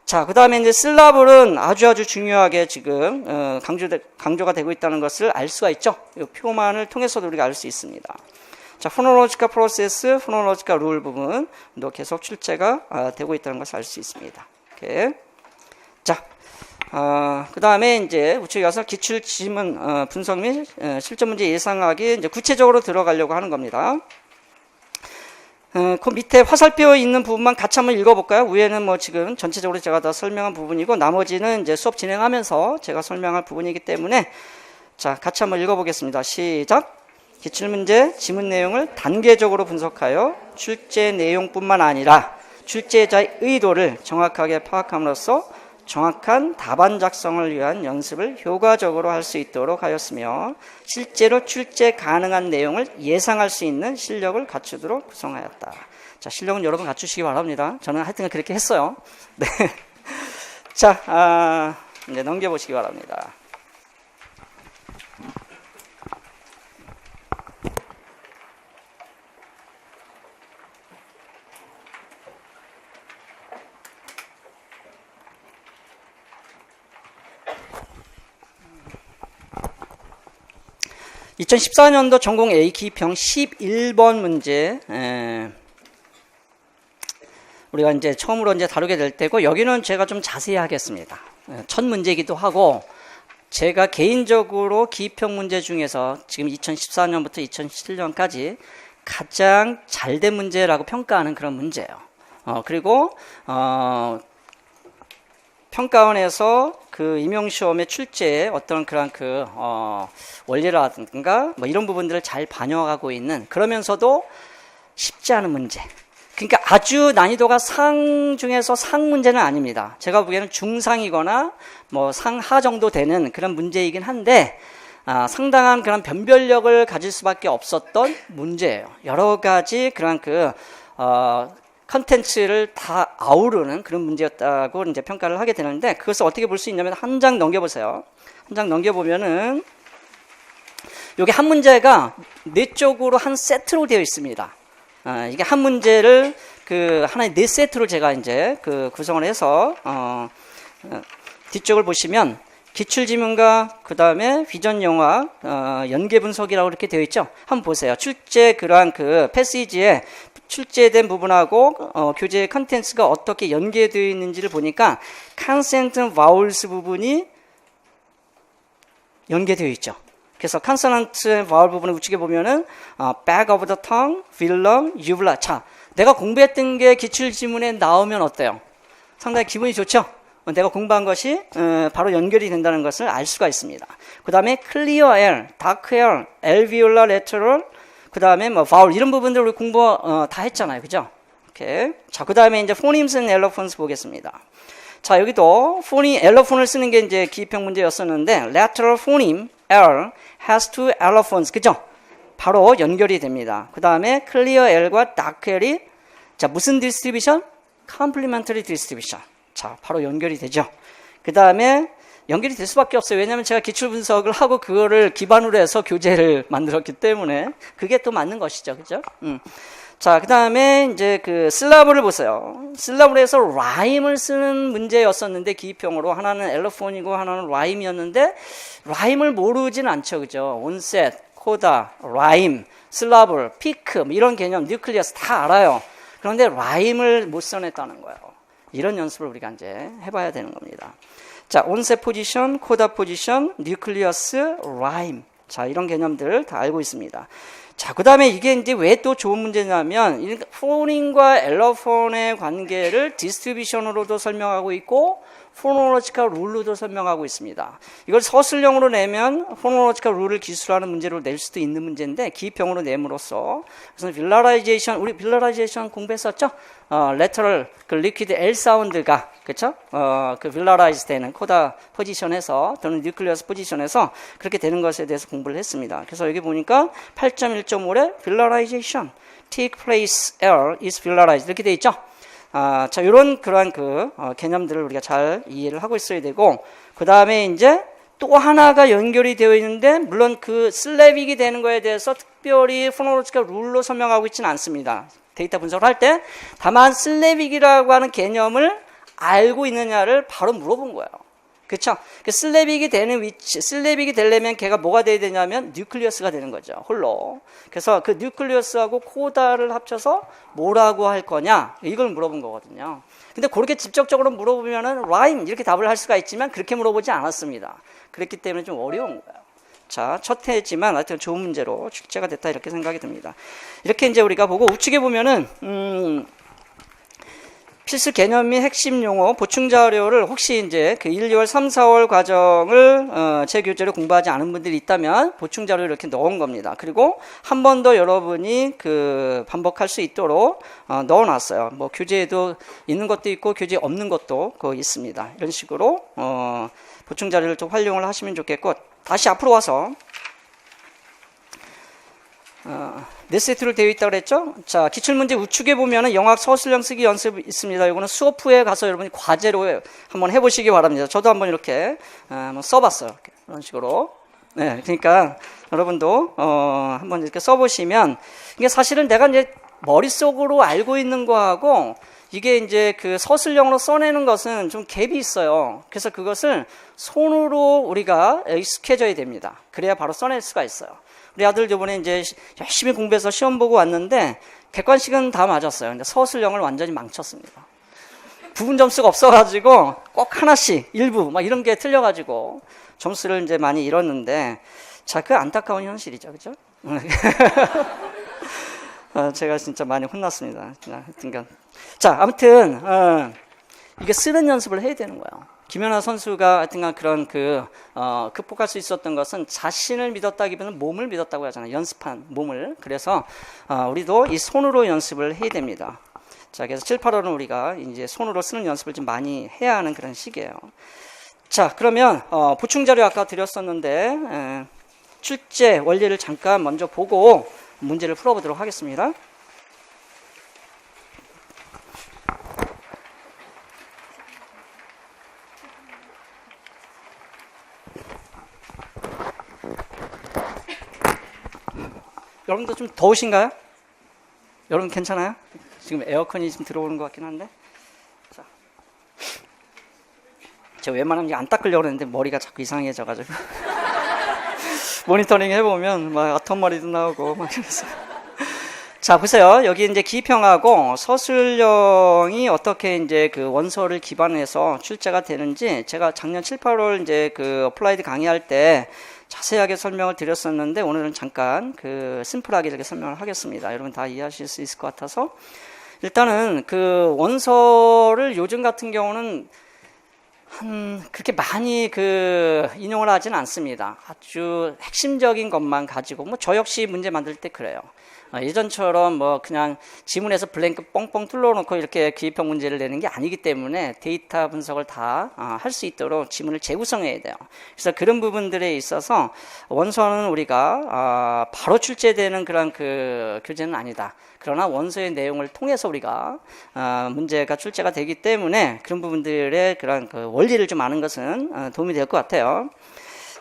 자, 그 다음에 이제 실라블은 아주 중요하게 지금 강조가 되고 있다는 것을 알 수가 있죠. 이 표만을 통해서도 우리가 알 수 있습니다. 자, 포놀로지컬 프로세스, 포놀로지컬 룰 부분도 계속 출제가 되고 있다는 것을 알 수 있습니다. 오케이. 자, 그 다음에 이제 우측에 가서 기출 지문 분석 및 실전 문제 예상하기 이제 구체적으로 들어가려고 하는 겁니다. 그 밑에 화살표 있는 부분만 같이 한번 읽어볼까요? 위에는 뭐 지금 전체적으로 제가 다 설명한 부분이고, 나머지는 이제 수업 진행하면서 제가 설명할 부분이기 때문에, 자, 같이 한번 읽어보겠습니다. 시작. 기출문제 지문 내용을 단계적으로 분석하여 출제 내용뿐만 아니라 출제자의 의도를 정확하게 파악함으로써 정확한 답안 작성을 위한 연습을 효과적으로 할 수 있도록 하였으며, 실제로 출제 가능한 내용을 예상할 수 있는 실력을 갖추도록 구성하였다. 자, 실력은 여러분 갖추시기 바랍니다. 저는 하여튼 그렇게 했어요. 네. 자, 이제 넘겨보시기 바랍니다. (2014년도) 전공 A 기평 11번 문제, 우리가 이제 처음으로 이제 다루게 될 때고, 여기는 제가 좀 자세히 하겠습니다. 첫 문제이기도 하고, 제가 개인적으로 기입형 문제 중에서 지금 2014년부터 2017년까지 가장 잘된 문제라고 평가하는 그런 문제예요. 그리고 평가원에서 그 임용시험의 출제에 어떤 그런 원리라든가 뭐 이런 부분들을 잘 반영하고 있는, 그러면서도 쉽지 않은 문제. 그러니까 아주 난이도가 상 중에서 상 문제는 아닙니다. 제가 보기에는 중상이거나 뭐 상하 정도 되는 그런 문제이긴 한데, 상당한 그런 변별력을 가질 수밖에 없었던 문제예요. 여러 가지 그런 컨텐츠를 다 아우르는 그런 문제였다고 이제 평가를 하게 되는데, 그것을 어떻게 볼 수 있냐면 한 장 넘겨보세요. 한 장 넘겨보면은 여기 한 문제가 네 쪽으로 한 세트로 되어 있습니다. 이게 한 문제를 하나의 네 세트로 제가 이제 구성을 해서 뒤쪽을 보시면 기출지문과 그 다음에 비전 영화 연계 분석이라고 이렇게 되어 있죠. 한번 보세요. 출제 그러한 패시지에 출제된 부분하고 교재 컨텐츠가 어떻게 연계되어 있는지를 보니까 consonant vowels 부분이 연계되어 있죠. 그래서 consonant vowel 부분을 우측에 보면은 back of the tongue, velum, uvula. 자, 내가 공부했던 게 기출지문에 나오면 어때요? 상당히 기분이 좋죠? 내가 공부한 것이 바로 연결이 된다는 것을 알 수가 있습니다. 그 다음에 clear L, dark L, alveolar lateral, 그 다음에 뭐 vowel 이런 부분들 우리 공부 다 했잖아요, 그죠? 오케이. 자, 그 다음에 이제 phonemes and allophones 보겠습니다. 자, 여기도 phoneme, allophone을 쓰는 게 이제 기입형 문제였었는데 lateral phoneme L has two allophones, 그죠? 바로 연결이 됩니다. 그 다음에 clear L과 dark L이 자 무슨 distribution? complementary distribution. 자, 바로 연결이 되죠. 그 다음에 연결이 될 수밖에 없어요. 왜냐하면 제가 기출 분석을 하고 그거를 기반으로 해서 교재를 만들었기 때문에 그게 또 맞는 것이죠, 그죠? 자, 그 다음에 이제 슬라브를 보세요. 슬라브로 해서 라임을 쓰는 문제였었는데 기입형으로 하나는 엘로폰이고 하나는 라임이었는데 라임을 모르진 않죠, 그죠? 온셋, 코다, 라임, 슬라브, 피크 이런 개념, 뉴클리어스 다 알아요. 그런데 라임을 못 써냈다는 거예요. 이런 연습을 우리가 이제 해봐야 되는 겁니다. 자, 온셋 포지션, 코다 포지션, 뉴클리어스, 라임. 자, 이런 개념들 다 알고 있습니다. 자, 그 다음에 이게 이제 왜 또 좋은 문제냐면, 포닝과 엘러폰의 관계를 디스트리뷰션으로도 설명하고 있고, 포노로지컬 룰로도 설명하고 있습니다. 이걸 서술형으로 내면 포노로지컬 룰을 기술하는 문제로 낼 수도 있는 문제인데, 기입형으로 내므로써. 그래서 빌라라이제이션, 우리 빌라라이제이션 공부했었죠? 레터럴, 리퀴드 L 사운드가, 그쵸? 빌라라이즈 되는 코다 포지션에서, 또는 뉴클리어스 포지션에서 그렇게 되는 것에 대해서 공부를 했습니다. 그래서 여기 보니까 8.1.5에 빌라라이제이션, take place L is velarized 이렇게 돼 있죠? 자, 요런 그러한 개념들을 우리가 잘 이해를 하고 있어야 되고, 그 다음에 이제 또 하나가 연결이 되어 있는데, 물론 슬래빅이 되는 거에 대해서 특별히 포노로지컬 룰로 설명하고 있지는 않습니다. 데이터 분석을 할 때. 다만 슬래빅이라고 하는 개념을 알고 있느냐를 바로 물어본 거예요. 그쵸? 슬래빅이 되는 위치, 슬래빅이 되려면 걔가 뭐가 돼야 되냐면 뉴클리어스가 되는 거죠. 홀로. 그래서 그 뉴클리어스하고 코다를 합쳐서 뭐라고 할 거냐? 이걸 물어본 거거든요. 근데 그렇게 직접적으로 물어보면은 라임 이렇게 답을 할 수가 있지만 그렇게 물어보지 않았습니다. 그랬기 때문에 좀 어려운 거예요. 자, 첫 해지만 하여튼 좋은 문제로 출제가 됐다 이렇게 생각이 듭니다. 이렇게 이제 우리가 보고 우측에 보면은 필수 개념 및 핵심 용어 보충 자료를 혹시 이제 1, 2월, 3, 4월 과정을 제 교재로 공부하지 않은 분들이 있다면 보충 자료를 이렇게 넣은 겁니다. 그리고 한 번 더 여러분이 반복할 수 있도록 넣어놨어요. 뭐 교재에도 있는 것도 있고 교재에 없는 것도 있습니다. 이런 식으로 보충 자료를 좀 활용을 하시면 좋겠고, 다시 앞으로 와서 네 세트로 되어 있다고 그랬죠? 자, 기출문제 우측에 보면은 영학 서술형 쓰기 연습 있습니다. 이거는 수업 후에 가서 여러분이 과제로 한번 해보시기 바랍니다. 저도 한번 이렇게 한번 써봤어요. 이런 식으로. 네, 그러니까 여러분도 한번 이렇게 써보시면, 이게 사실은 내가 이제 머릿속으로 알고 있는 거하고 이게 이제 서술형으로 써내는 것은 좀 갭이 있어요. 그래서 그것을 손으로 우리가 익숙해져야 됩니다. 그래야 바로 써낼 수가 있어요. 우리 아들 저번에 이제 열심히 공부해서 시험 보고 왔는데 객관식은 다 맞았어요. 근데 서술형을 완전히 망쳤습니다. 부분 점수가 없어가지고 꼭 하나씩 일부 막 이런 게 틀려가지고 점수를 이제 많이 잃었는데, 자, 그 안타까운 현실이죠, 그죠? 제가 진짜 많이 혼났습니다. 하여튼간. 자, 아무튼 이게 쓰는 연습을 해야 되는 거예요. 김연아 선수가 하여튼간 그런 극복할 수 있었던 것은 자신을 믿었다기보다는 몸을 믿었다고 하잖아요. 연습한 몸을. 그래서 우리도 이 손으로 연습을 해야 됩니다. 자, 그래서 7, 8월은 우리가 이제 손으로 쓰는 연습을 좀 많이 해야 하는 그런 시기예요. 자, 그러면 보충 자료 아까 드렸었는데 출제 원리를 잠깐 먼저 보고 문제를 풀어보도록 하겠습니다. 여러분도 좀 더우신가요? 여러분 괜찮아요? 지금 에어컨이 좀 들어오는 것 같긴 한데. 자, 제가 웬만하면 안 닦으려고 했는데 머리가 자꾸 이상해져가지고 모니터링 해보면 막 아톰머리도 나오고 막 이래서. 자, 보세요. 여기 이제 기평하고 서술형이 어떻게 이제 그 원서를 기반해서 출제가 되는지 제가 작년 7, 8월 이제 그 어플라이드 강의할 때 자세하게 설명을 드렸었는데 오늘은 잠깐 심플하게 이렇게 설명을 하겠습니다. 여러분 다 이해하실 수 있을 것 같아서. 일단은 그 원서를 요즘 같은 경우는 그렇게 많이 인용을 하진 않습니다. 아주 핵심적인 것만 가지고, 저 역시 문제 만들 때 그래요. 예전처럼 그냥 지문에서 블랭크 뻥뻥 뚫어놓고 이렇게 기입형 문제를 내는 게 아니기 때문에 데이터 분석을 다 할 수 있도록 지문을 재구성해야 돼요. 그래서 그런 부분들에 있어서 원서는 우리가 바로 출제되는 그런 교재는 아니다. 그러나 원서의 내용을 통해서 우리가 문제가 출제가 되기 때문에 그런 부분들의 그런 원리를 좀 아는 것은 도움이 될 것 같아요.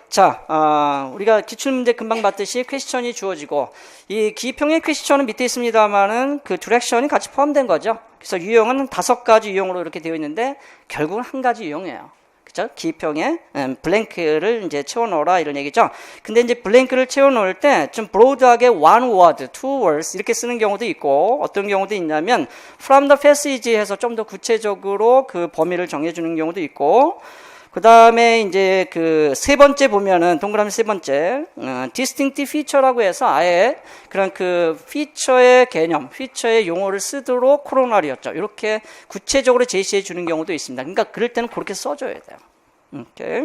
자, 우리가 기출문제 금방 봤듯이 퀘스천이 주어지고 이 기입형의 퀘스천은 밑에 있습니다만은 그 디렉션이 같이 포함된 거죠. 그래서 유형은 5가지 유형으로 이렇게 되어 있는데 결국은 한 가지 유형이에요. 그죠? 기입형에 블랭크를 이제 채워 넣어라 이런 얘기죠. 근데 이제 블랭크를 채워 넣을 때 좀 브로드하게 one word, two words 이렇게 쓰는 경우도 있고 어떤 경우도 있냐면 from the passage 해서 좀 더 구체적으로 그 범위를 정해 주는 경우도 있고 그 다음에 이제 세 번째 보면은 동그라미 세 번째 distinctive feature라고 해서 아예 그런 feature의 개념, feature의 용어를 쓰도록 코로나리였죠. 이렇게 구체적으로 제시해 주는 경우도 있습니다. 그러니까 그럴 때는 그렇게 써줘야 돼요. 오케이.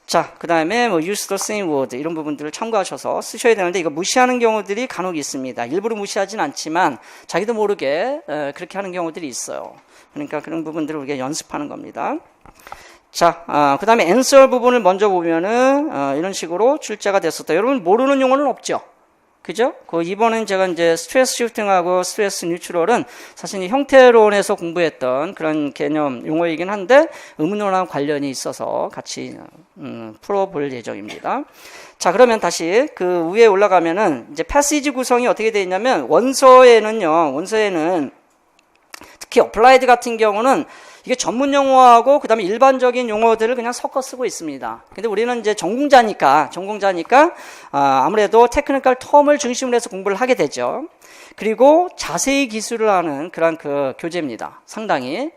자, 그 다음에 use the same word 이런 부분들을 참고하셔서 쓰셔야 되는데 이거 무시하는 경우들이 간혹 있습니다. 일부러 무시하진 않지만 자기도 모르게 그렇게 하는 경우들이 있어요. 그러니까 그런 부분들을 우리가 연습하는 겁니다. 자, 그 다음에 answer 부분을 먼저 보면은, 이런 식으로 출제가 됐었다. 여러분, 모르는 용어는 없죠? 그죠? 이번엔 제가 이제 스트레스 쉬프팅하고 스트레스 뉴트럴은 사실 이 형태론에서 공부했던 그런 개념 용어이긴 한데, 의문론하고 관련이 있어서 같이, 풀어볼 예정입니다. 자, 그러면 다시 위에 올라가면은, 이제 패시지 구성이 어떻게 되어 있냐면, 원서에는 특히 어플라이드 같은 경우는 이게 전문 용어하고 그다음에 일반적인 용어들을 그냥 섞어 쓰고 있습니다. 근데 우리는 이제 전공자니까 아무래도 테크니컬 텀을 중심으로 해서 공부를 하게 되죠. 그리고 자세히 기술을 하는 그런 교재입니다. 상당히.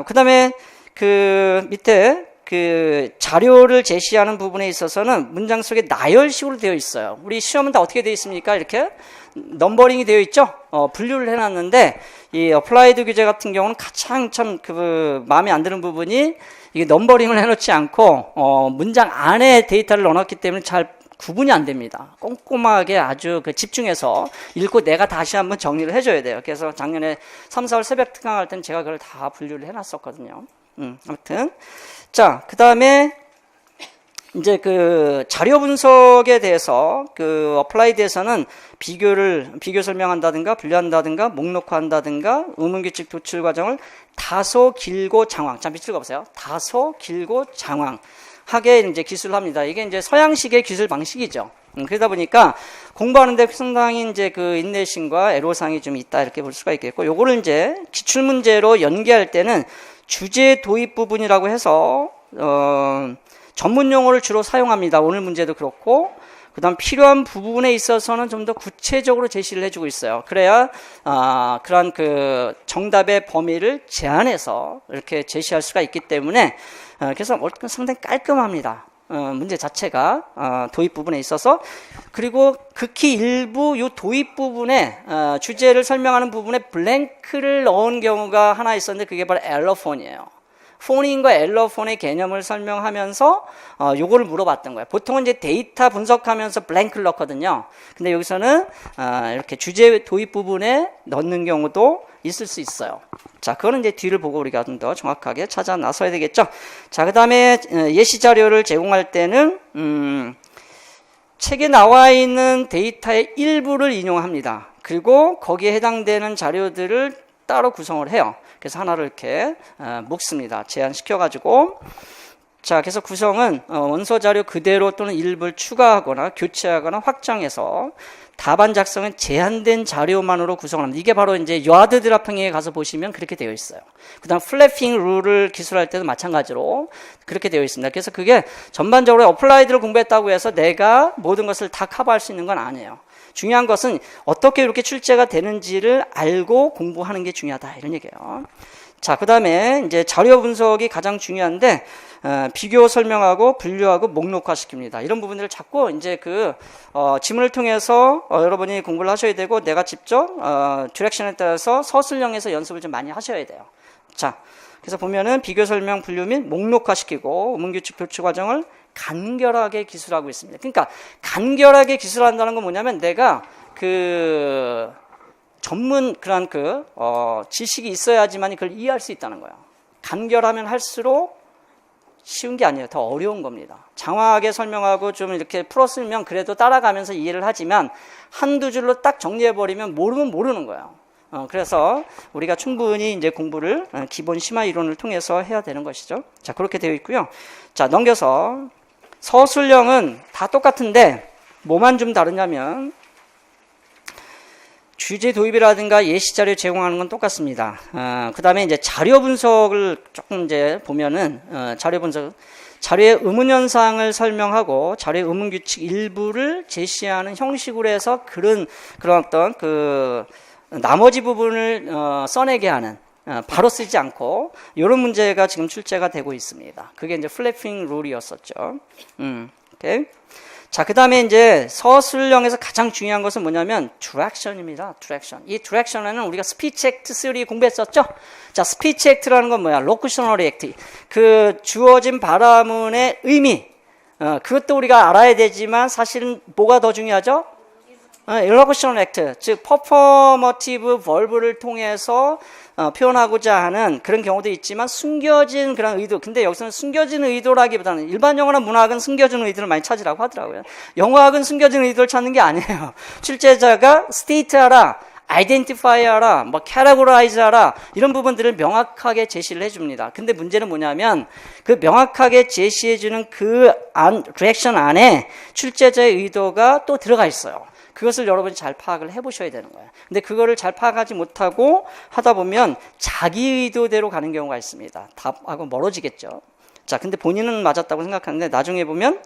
그다음에 밑에 자료를 제시하는 부분에 있어서는 문장 속에 나열식으로 되어 있어요. 우리 시험은 다 어떻게 되어 있습니까? 이렇게 넘버링이 되어 있죠? 분류를 해놨는데, 이 어플라이드 교재 같은 경우는 가장 참 마음에 안 드는 부분이 이게 넘버링을 해놓지 않고, 문장 안에 데이터를 넣어놨기 때문에 잘 구분이 안 됩니다. 꼼꼼하게 아주 집중해서 읽고 내가 다시 한번 정리를 해줘야 돼요. 그래서 작년에 3, 4월 새벽 특강할 때는 제가 그걸 다 분류를 해놨었거든요. 아무튼. 자, 그 다음에 이제 자료 분석에 대해서 어플라이드에서는 비교 설명한다든가 분류한다든가 목록화한다든가 의문규칙 도출 과정을 다소 길고 장황. 자, 밑줄 그어보세요. 다소 길고 장황하게 이제 기술을 합니다. 이게 이제 서양식의 기술 방식이죠. 그러다 보니까 공부하는데 상당히 이제 인내심과 애로사항이 좀 있다 이렇게 볼 수가 있겠고, 요거를 이제 기출문제로 연계할 때는 주제 도입 부분이라고 해서 전문 용어를 주로 사용합니다. 오늘 문제도 그렇고, 그 다음 필요한 부분에 있어서는 좀 더 구체적으로 제시를 해주고 있어요. 그래야 그런 정답의 범위를 제한해서 이렇게 제시할 수가 있기 때문에 그래서 상당히 깔끔합니다. 문제 자체가 도입 부분에 있어서. 그리고 극히 일부 요 도입 부분에 주제를 설명하는 부분에 블랭크를 넣은 경우가 하나 있었는데 그게 바로 엘러폰이에요. 폰인과 엘러폰의 개념을 설명하면서 요거를 물어봤던 거예요. 보통은 이제 데이터 분석하면서 블랭크를 넣거든요. 근데 여기서는 이렇게 주제 도입 부분에 넣는 경우도 있을 수 있어요. 자, 그거는 이제 뒤를 보고 우리가 좀 더 정확하게 찾아 나서야 되겠죠. 자, 그 다음에 예시 자료를 제공할 때는 책에 나와 있는 데이터의 일부를 인용합니다. 그리고 거기에 해당되는 자료들을 따로 구성을 해요. 그래서 하나를 이렇게 묶습니다. 제한시켜가지고. 자, 그래서 구성은 원서 자료 그대로 또는 일부를 추가하거나 교체하거나 확장해서 답안 작성은 제한된 자료만으로 구성합니다. 이게 바로 이제 여하드 드라핑에 가서 보시면 그렇게 되어 있어요. 그 다음 플래핑 룰을 기술할 때도 마찬가지로 그렇게 되어 있습니다. 그래서 그게 전반적으로 어플라이드를 공부했다고 해서 내가 모든 것을 다 커버할 수 있는 건 아니에요. 중요한 것은 어떻게 이렇게 출제가 되는지를 알고 공부하는 게 중요하다, 이런 얘기예요. 자, 그 다음에 이제 자료 분석이 가장 중요한데 비교 설명하고 분류하고 목록화시킵니다. 이런 부분들을 자꾸 이제 지문을 통해서 여러분이 공부를 하셔야 되고, 내가 직접 디렉션에 따라서 서술형에서 연습을 좀 많이 하셔야 돼요. 자, 그래서 보면은 비교 설명, 분류 및 목록화시키고 의문규칙 표출 과정을 간결하게 기술하고 있습니다. 그러니까 간결하게 기술한다는 건 뭐냐면 내가 전문 그런 지식이 있어야지만 그걸 이해할 수 있다는 거예요. 간결하면 할수록 쉬운 게 아니에요. 더 어려운 겁니다. 장황하게 설명하고 좀 이렇게 풀었으면 그래도 따라가면서 이해를 하지만 한두 줄로 딱 정리해버리면 모르면 모르는 거예요. 그래서 우리가 충분히 이제 공부를 기본 심화 이론을 통해서 해야 되는 것이죠. 자, 그렇게 되어 있고요. 자, 넘겨서 서술형은 다 똑같은데 뭐만 좀 다르냐면 주제 도입이라든가 예시 자료 제공하는 건 똑같습니다. 그 다음에 이제 자료 분석을 조금 이제 보면은, 자료 분석, 자료의 의문 현상을 설명하고 자료의 의문 규칙 일부를 제시하는 형식으로 해서 그런 어떤 나머지 부분을 써내게 하는, 바로 쓰지 않고 이런 문제가 지금 출제가 되고 있습니다. 그게 이제 플래핑 룰이었었죠. 오케이. 자, 그 다음에 이제 서술형에서 가장 중요한 것은 뭐냐면 디렉션입니다. 디렉션. 이 디렉션에는 우리가 스피치 액트 3 공부했었죠? 자, 스피치 액트라는 건 뭐야? 로쿠셔널 액트. 주어진 발화문의 의미. 그것도 우리가 알아야 되지만 사실은 뭐가 더 중요하죠? 일러쿠셔널 액트, 즉 퍼포머티브 벌브를 통해서 표현하고자 하는 그런 경우도 있지만 숨겨진 그런 의도. 근데 여기서는 숨겨진 의도라기보다는 일반 영어나 문학은 숨겨진 의도를 많이 찾으라고 하더라고요. 영어학은 숨겨진 의도를 찾는 게 아니에요. 출제자가 스테이트하라, 아이덴티파이 하라, 캐테고라이즈 하라, 이런 부분들을 명확하게 제시를 해줍니다. 근데 문제는 뭐냐면 그 명확하게 제시해주는 리액션 안에 출제자의 의도가 또 들어가 있어요. 그것을 여러분이 잘 파악을 해보셔야 되는 거예요. 근데 그거를 잘 파악하지 못하고 하다 보면 자기 의도대로 가는 경우가 있습니다. 답하고 멀어지겠죠. 자, 근데 본인은 맞았다고 생각하는데 나중에 보면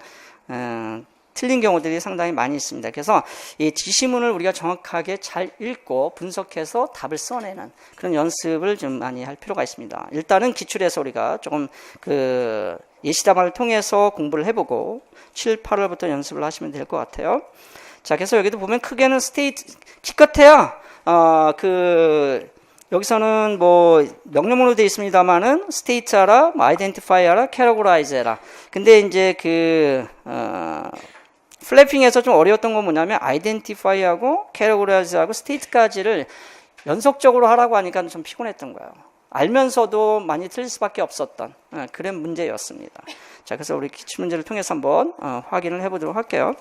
틀린 경우들이 상당히 많이 있습니다. 그래서 이 지시문을 우리가 정확하게 잘 읽고 분석해서 답을 써내는 그런 연습을 좀 많이 할 필요가 있습니다. 일단은 기출에서 우리가 조금 예시답안을 통해서 공부를 해보고 7, 8월부터 연습을 하시면 될 것 같아요. 자, 그래서 여기도 보면 크게는 기껏해야 여기서는 명령문으로 되어 있습니다만은 스테이트 하라, 아이덴티파이 하라, 캐테고라이즈 해라. 근데 이제 플래핑에서 좀 어려웠던 건 뭐냐면 아이덴티파이하고 캐테고라이즈하고 스테이트까지를 연속적으로 하라고 하니까 좀 피곤했던 거예요. 알면서도 많이 틀릴 수밖에 없었던 그런 문제였습니다. 자, 그래서 우리 기출문제를 통해서 한번 확인을 해보도록 할게요.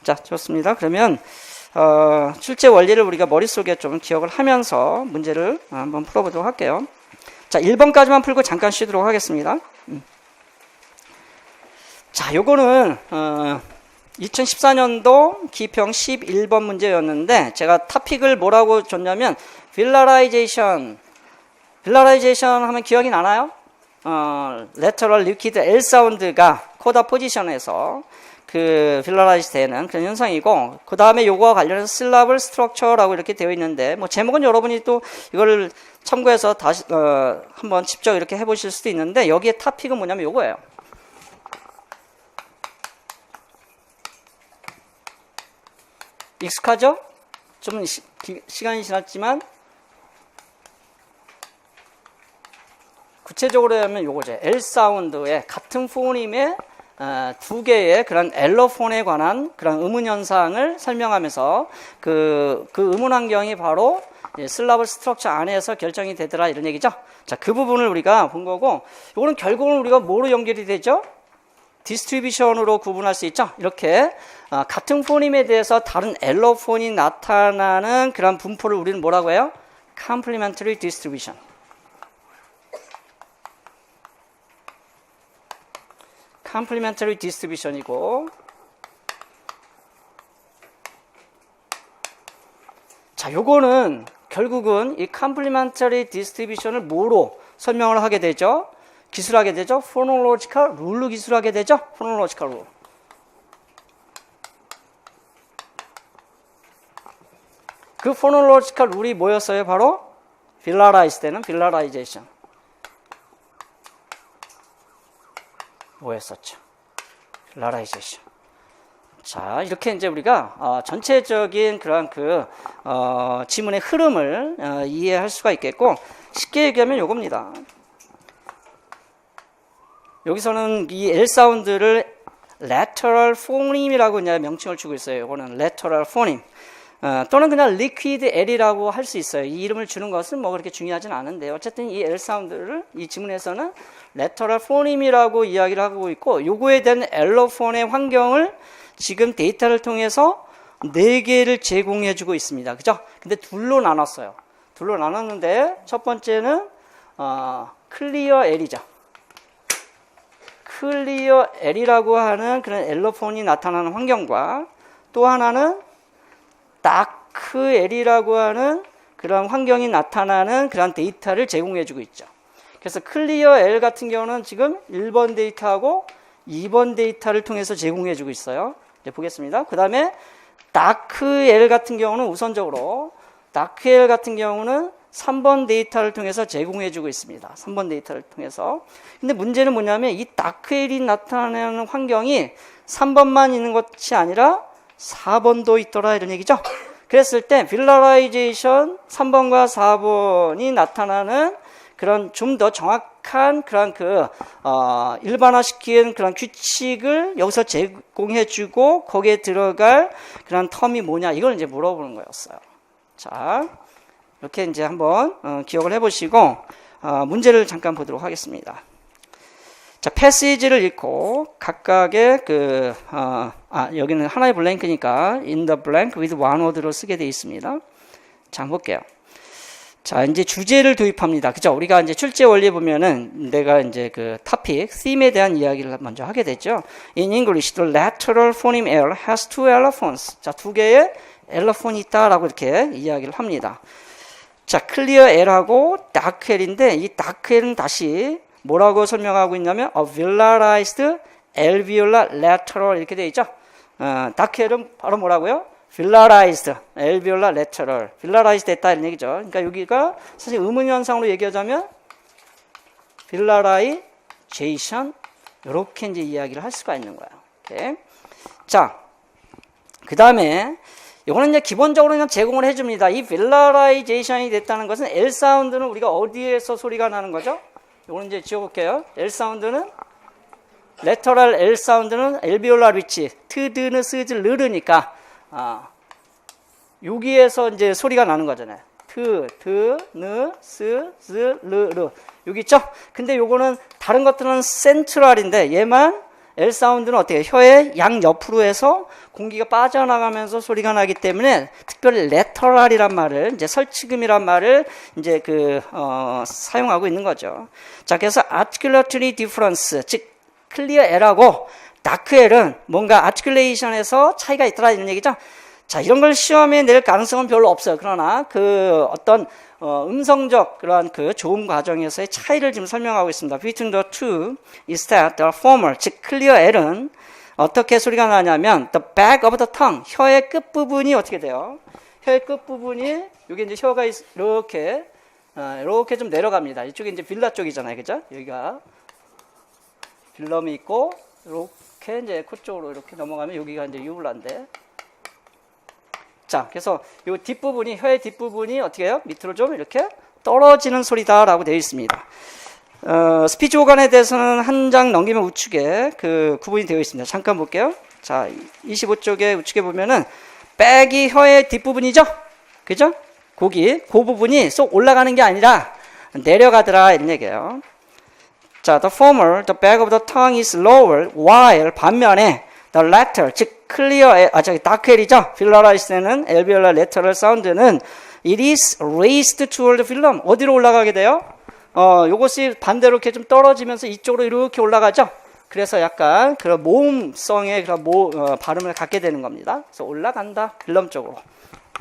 자, 좋습니다. 그러면 출제 원리를 우리가 머릿속에 좀 기억을 하면서 문제를 한번 풀어보도록 할게요. 자, 1번까지만 풀고 잠깐 쉬도록 하겠습니다. 자, 요거는 2014년도 기평 11번 문제였는데 제가 토픽을 뭐라고 줬냐면 빌라라이제이션 하면 기억이 나나요? lateral liquid L 사운드가 코다 포지션에서 빌라라이즈 되는 그런 현상이고, 그 다음에 요거와 관련해서 syllable structure라고 이렇게 되어 있는데, 제목은 여러분이 또 이거를 참고해서 다시, 한번 직접 이렇게 해보실 수도 있는데, 여기에 토픽은 뭐냐면 요거예요. 익숙하죠? 좀 시간이 지났지만 구체적으로 하면 요거죠. L 사운드의 같은 포님의 두 개의 그런 엘러폰에 관한 그런 음운 현상을 설명하면서 그 음운 환경이 바로 슬라브 스트럭처 안에서 결정이 되더라 이런 얘기죠. 자, 그 부분을 우리가 본 거고, 이거는 결국은 우리가 뭐로 연결이 되죠? 디스트리뷰션으로 구분할 수 있죠. 이렇게 같은 포님에 대해서 다른 엘러폰이 나타나는 그런 분포를 우리는 뭐라고 해요? Complementary distribution. Complementary distribution이고, 자, 요거는 결국은 이 Complementary distribution을 뭐로 설명을 하게 되죠? 기술하게 되죠? Phonological rule로 기술하게 되죠? Phonological rule. 그 Phonological rule이 뭐였어요? 바로 Villarize 때는 Villarization. 뭐였었죠? Villarization. 자, 이렇게 이제 우리가 전체적인 그런 지문의 흐름을 이해할 수가 있겠고, 쉽게 얘기하면 요겁니다. 여기서는 이 L 사운드를 lateral phoneme이라고 이제 명칭을 주고 있어요. 요거는 lateral phoneme. 또는 그냥 liquid L이라고 할 수 있어요. 이 이름을 주는 것은 뭐 그렇게 중요하진 않은데, 어쨌든 이 L 사운드를 이 지문에서는 lateral phoneme이라고 이야기를 하고 있고, 요거에 대한 엘러폰의 환경을 지금 데이터를 통해서 4개를 제공해 주고 있습니다. 그죠? 근데 둘로 나눴어요. 둘로 나눴는데, 첫 번째는 clear L이죠. 클리어 L이라고 하는 그런 엘러폰이 나타나는 환경과, 또 하나는 다크 L이라고 하는 그런 환경이 나타나는 그런 데이터를 제공해주고 있죠. 그래서 클리어 L 같은 경우는 지금 1번 데이터하고 2번 데이터를 통해서 제공해주고 있어요. 이제 보겠습니다. 그 다음에 다크 L 같은 경우는 우선적으로, 다크 L 같은 경우는 3번 데이터를 통해서 제공해주고 있습니다. 3번 데이터를 통해서. 근데 문제는 뭐냐면 이 다크엘이 나타나는 환경이 3번만 있는 것이 아니라 4번도 있더라 이런 얘기죠. 그랬을 때 빌라라이제이션 3번과 4번이 나타나는 그런 좀 더 정확한 그런 일반화시킨 그런 규칙을 여기서 제공해주고 거기에 들어갈 그런 텀이 뭐냐, 이걸 이제 물어보는 거였어요. 자, 이렇게 이제 한번 기억을 해보시고 문제를 잠깐 보도록 하겠습니다. 자, 패시지를 읽고 각각의 여기는 하나의 블랭크니까 in the blank with one word로 쓰게 되어 있습니다. 자, 한번 볼게요. 자, 이제 주제를 도입합니다. 그죠? 우리가 이제 출제 원리에 보면은 내가 이제 그 topic, theme에 대한 이야기를 먼저 하게 되죠. In English, the lateral phoneme L has two allophones. 자, 2개의 엘러폰이 있다라고 이렇게 이야기를 합니다. 자, 클리어 L하고 다크 L인데, 이 다크 L은 다시 뭐라고 설명하고 있냐면 a villarized alveolar lateral 이렇게 되어 있죠. 다크 L은 바로 뭐라고요? villarized alveolar lateral, villarized 됐다 이런 얘기죠. 그러니까 여기가 사실 의문 현상으로 얘기하자면 villarization 이렇게 이제 이야기를 할 수가 있는 거예요. 오케이. 자, 그 다음에 이거는 이제 기본적으로 그냥 제공을 해줍니다. 이 빌라라이제이션이 됐다는 것은 L 사운드는 우리가 어디에서 소리가 나는 거죠? 이거는 이제 지워볼게요. L 사운드는 레터럴 L 사운드는 엘비올라 리치 트드는 스즈 르르니까 여기에서 이제 소리가 나는 거잖아요. 느, 스, 즈, 르 여기 있죠? 근데 요거는 다른 것들은 센트럴인데 얘만 L 사운드는 어떻게 혀의 양 옆으로 해서 공기가 빠져나가면서 소리가 나기 때문에 특별히 레터럴이란 말을 이제 설치금이란 말을 이제 사용하고 있는 거죠. 자, 그래서 articulatory difference, 즉 클리어 L하고 다크 L은 뭔가 아티큘레이션에서 차이가 있더라 이런 얘기죠. 자, 이런 걸 시험에 낼 가능성은 별로 없어요. 그러나 어떤 음성적 그러한 조음 과정에서의 차이를 지금 설명하고 있습니다. Between the two is that the former, 즉 clear L은 어떻게 소리가 나냐면 the back of the tongue, 혀의 끝부분이 어떻게 돼요? 혀의 끝부분이 여기 이제 혀가 이렇게 좀 내려갑니다. 이쪽이 이제 빌라 쪽이잖아요, 그죠? 여기가 빌럼이 있고 이렇게 이제 코 쪽으로 이렇게 넘어가면 여기가 이제 유블라인데 자, 그래서 요 뒷부분이, 혀의 뒷부분이 어떻게 해요? 밑으로 좀 이렇게 떨어지는 소리다라고 되어 있습니다. 스피치 오간에 대해서는 한 장 넘기면 우측에 그 구분이 되어 있습니다. 잠깐 볼게요. 자, 25쪽에 우측에 보면은 백이 혀의 뒷부분이죠? 그죠? 거기, 그 부분이 쏙 올라가는 게 아니라 내려가더라 이런 얘기예요. 자, the former, the back of the tongue is lower, while 반면에 the latter, 즉 clear, dark air이죠. 필라라이스는 alveolar lateral sound는 it is raised toward the phylum. 어디로 올라가게 돼요? 요것이 반대로 이렇게 좀 떨어지면서 이쪽으로 이렇게 올라가죠. 그래서 약간 그런 모음성의 그런 발음을 갖게 되는 겁니다. 그래서 올라간다, 필럼 쪽으로.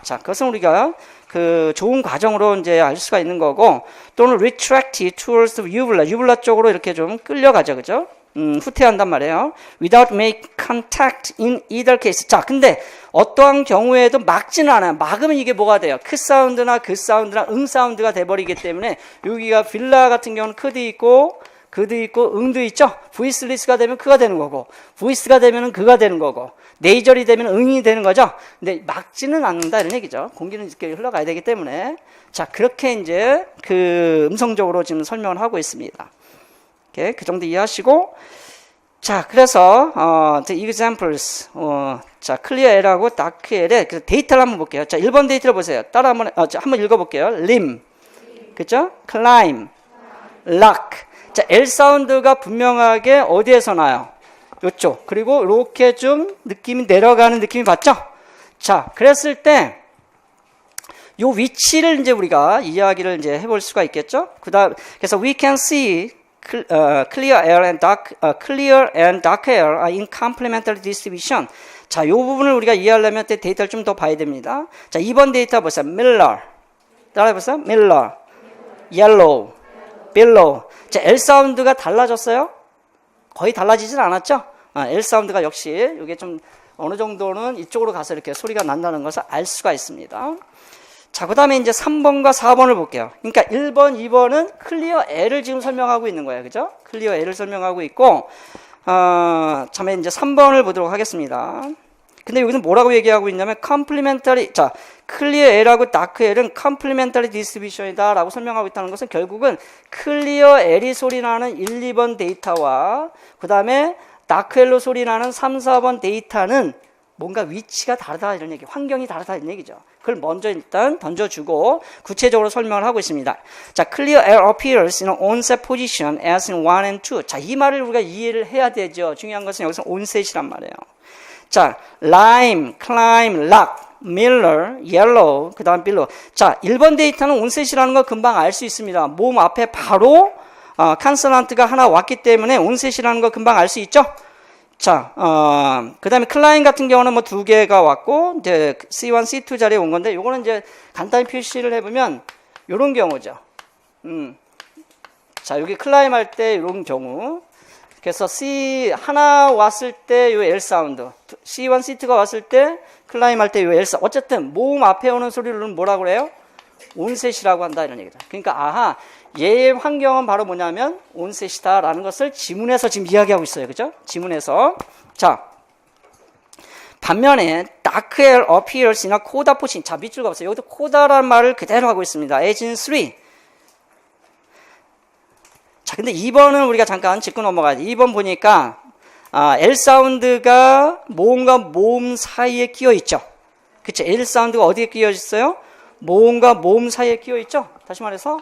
자, 그것은 우리가 그 좋은 과정으로 이제 알 수가 있는 거고, 또는 retract towards the uvula, 유블라 쪽으로 이렇게 좀 끌려가죠, 그죠? 후퇴한단 말이에요. Without make contact in either case. 자, 근데 어떠한 경우에도 막지는 않아요. 막으면 이게 뭐가 돼요? 크 사운드나 그 사운드나 응 사운드가 돼버리기 때문에 여기가 빌라 같은 경우는 크도 있고 그도 있고 응도 있죠. 보이스리스가 되면 그가 되는 거고, 보이스가 되면 그가 되는 거고, 네이절이 되면 응이 되는 거죠. 근데 막지는 않는다 이런 얘기죠. 공기는 이렇게 흘러가야 되기 때문에. 자, 그렇게 이제 그 음성적으로 지금 설명을 하고 있습니다. 오케이, 그 정도 이해하시고, 자, 그래서 the examples, 자, clear L하고 dark L의 그 데이터를 한번 볼게요. 자, 1번 데이터를 보세요. 따라 한번 읽어볼게요. limb, 그죠? climb, lock. 자, L 사운드가 분명하게 어디에서 나요? 요쪽. 그리고 이렇게 좀 느낌이 내려가는 느낌이 받죠? 자, 그랬을 때 요 위치를 이제 우리가 이야기를 이제 해볼 수가 있겠죠? 그래서 we can see clear air and dark air are in complementary distribution. 자, 요 부분을 우리가 이해하려면 데이터를 좀 더 봐야 됩니다. 자, 2번 데이터 보세요. Miller. 따라해보세요. Miller. Yellow. Billow. 자, L 사운드가 달라졌어요? 거의 달라지진 않았죠? L 사운드가 역시 이게 좀 어느 정도는 이쪽으로 가서 이렇게 소리가 난다는 것을 알 수가 있습니다. 자, 그 다음에 이제 3번과 4번을 볼게요. 그러니까 1번, 2번은 클리어 L을 지금 설명하고 있는 거예요. 그죠? 클리어 L을 설명하고 있고, 다음에 이제 3번을 보도록 하겠습니다. 근데 여기는 뭐라고 얘기하고 있냐면, complementary, 자, 클리어 L하고 다크 L은 complementary distribution이다 라고 설명하고 있다는 것은 결국은 클리어 L이 소리 나는 1, 2번 데이터와 그 다음에 다크 L로 소리 나는 3, 4번 데이터는 뭔가 위치가 다르다 이런 얘기, 환경이 다르다 이런 얘기죠. 그걸 먼저 일단 던져주고 구체적으로 설명을 하고 있습니다. 자, clear air appears in onset position as in 1 and 2. 자, 이 말을 우리가 이해를 해야 되죠. 중요한 것은 여기서 onset이란 말이에요. 자, lime, climb, lock, miller, yellow, 그 다음 billow. 자, 1번 데이터는 onset이라는 거 금방 알 수 있습니다. 모음 앞에 바로 컨소넌트가 하나 왔기 때문에 onset이라는 거 금방 알 수 있죠. 자, 그 다음에 클라인 같은 경우는 뭐 2개가 왔고, 이제 C1, C2 자리에 온 건데, 요거는 이제 간단히 표시를 해보면, 요런 경우죠. 자, 여기 클라임 할 때 요런 경우. 그래서 C 하나 왔을 때 요 L 사운드, C1, C2가 왔을 때 클라임 할 때 요 L 사운드. 어쨌든 모음 앞에 오는 소리를 뭐라고 그래요? 온셋이라고 한다 이런 얘기다. 그러니까 아하, 얘의 환경은 바로 뭐냐면 온셋이다라는 것을 지문에서 지금 이야기하고 있어요. 그죠? 지문에서. 자, 반면에 dark air appears in a coda position. 자, 밑줄 가보세요. 여기도 coda라는 말을 그대로 하고 있습니다. as in 3. 자, 근데 2번은 우리가 잠깐 짚고 넘어가야 돼. 2번 보니까 L 사운드가 모음과 모음 사이에 끼어 있죠. 그쵸? L 사운드가 어디에 끼어 있어요? 모음과 모음 사이에 끼어 있죠. 다시 말해서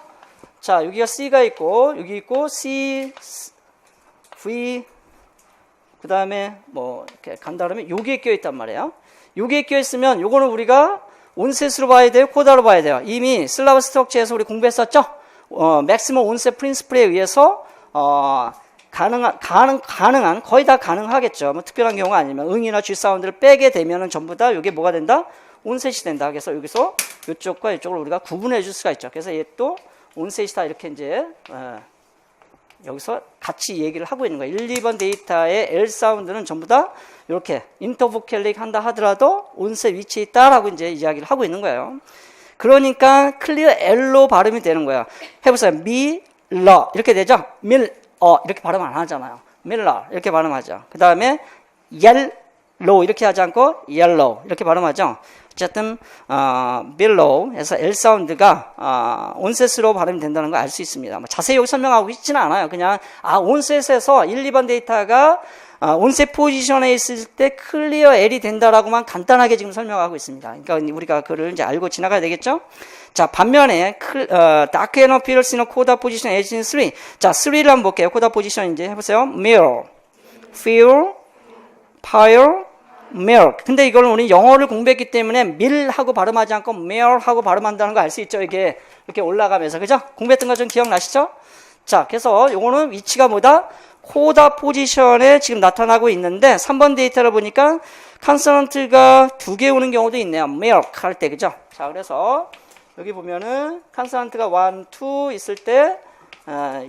자, 여기가 C가 있고 여기 있고 C, V 그 다음에 뭐 이렇게 간다 그러면 여기에 끼어 있단 말이에요. 여기에 끼어 있으면 요거는 우리가 온셋으로 봐야 돼요? 코다로 봐야 돼요? 이미 슬라브 스트럭처에서 우리 공부했었죠? 맥시멈 온셋 프린시플에 의해서 가능한 거의 다 가능하겠죠. 뭐 특별한 경우가 아니면 응이나 G 사운드를 빼게 되면은 전부 다 이게 뭐가 된다? 온셋이 된다. 그래서 여기서 이쪽과 이쪽을 우리가 구분해 줄 수가 있죠. 그래서 얘 또 온셋이다 이렇게 이제 여기서 같이 얘기를 하고 있는 거예요. 1, 2번 데이터의 L 사운드는 전부 다 이렇게 인터보켈릭 한다 하더라도 온셋 위치에 있다라고 이제 이야기를 하고 있는 거예요. 그러니까 클리어 L로 발음이 되는 거예요. 해보세요. 밀러 이렇게 되죠. 이렇게 발음 안 하잖아요. 밀러 이렇게 발음하죠. 그 다음에 옐로우 이렇게 하지 않고 옐로우 이렇게 발음하죠. 어쨌든 below에서 L 사운드가 온셋으로 발음이 된다는 걸 알 수 있습니다. 뭐 자세히 여기 설명하고 있지는 않아요. 그냥 온셋에서 1, 2번 데이터가 온셋 포지션에 있을 때 클리어 L이 된다라고만 간단하게 지금 설명하고 있습니다. 그러니까 우리가 그걸 이제 알고 지나가야 되겠죠? 자, 반면에 dark and appears in a coda position as in 3. 자, 3를 한번 볼게요. coda position 이제 해보세요. mirror, feel, fire, mirror. 근데 이걸 우리 영어를 공부했기 때문에 밀하고 발음하지 않고 mirror하고 발음한다는 거 알 수 있죠? 이게 이렇게 올라가면서, 그죠? 공부했던 거 좀 기억나시죠? 자, 그래서 요거는 위치가 뭐다? 코다 포지션에 지금 나타나고 있는데 3번 데이터를 보니까 컨소넌트가 2개 오는 경우도 있네요. mirror 할 때, 그죠? 자, 그래서 여기 보면은 컨소넌트가 1, 2 있을 때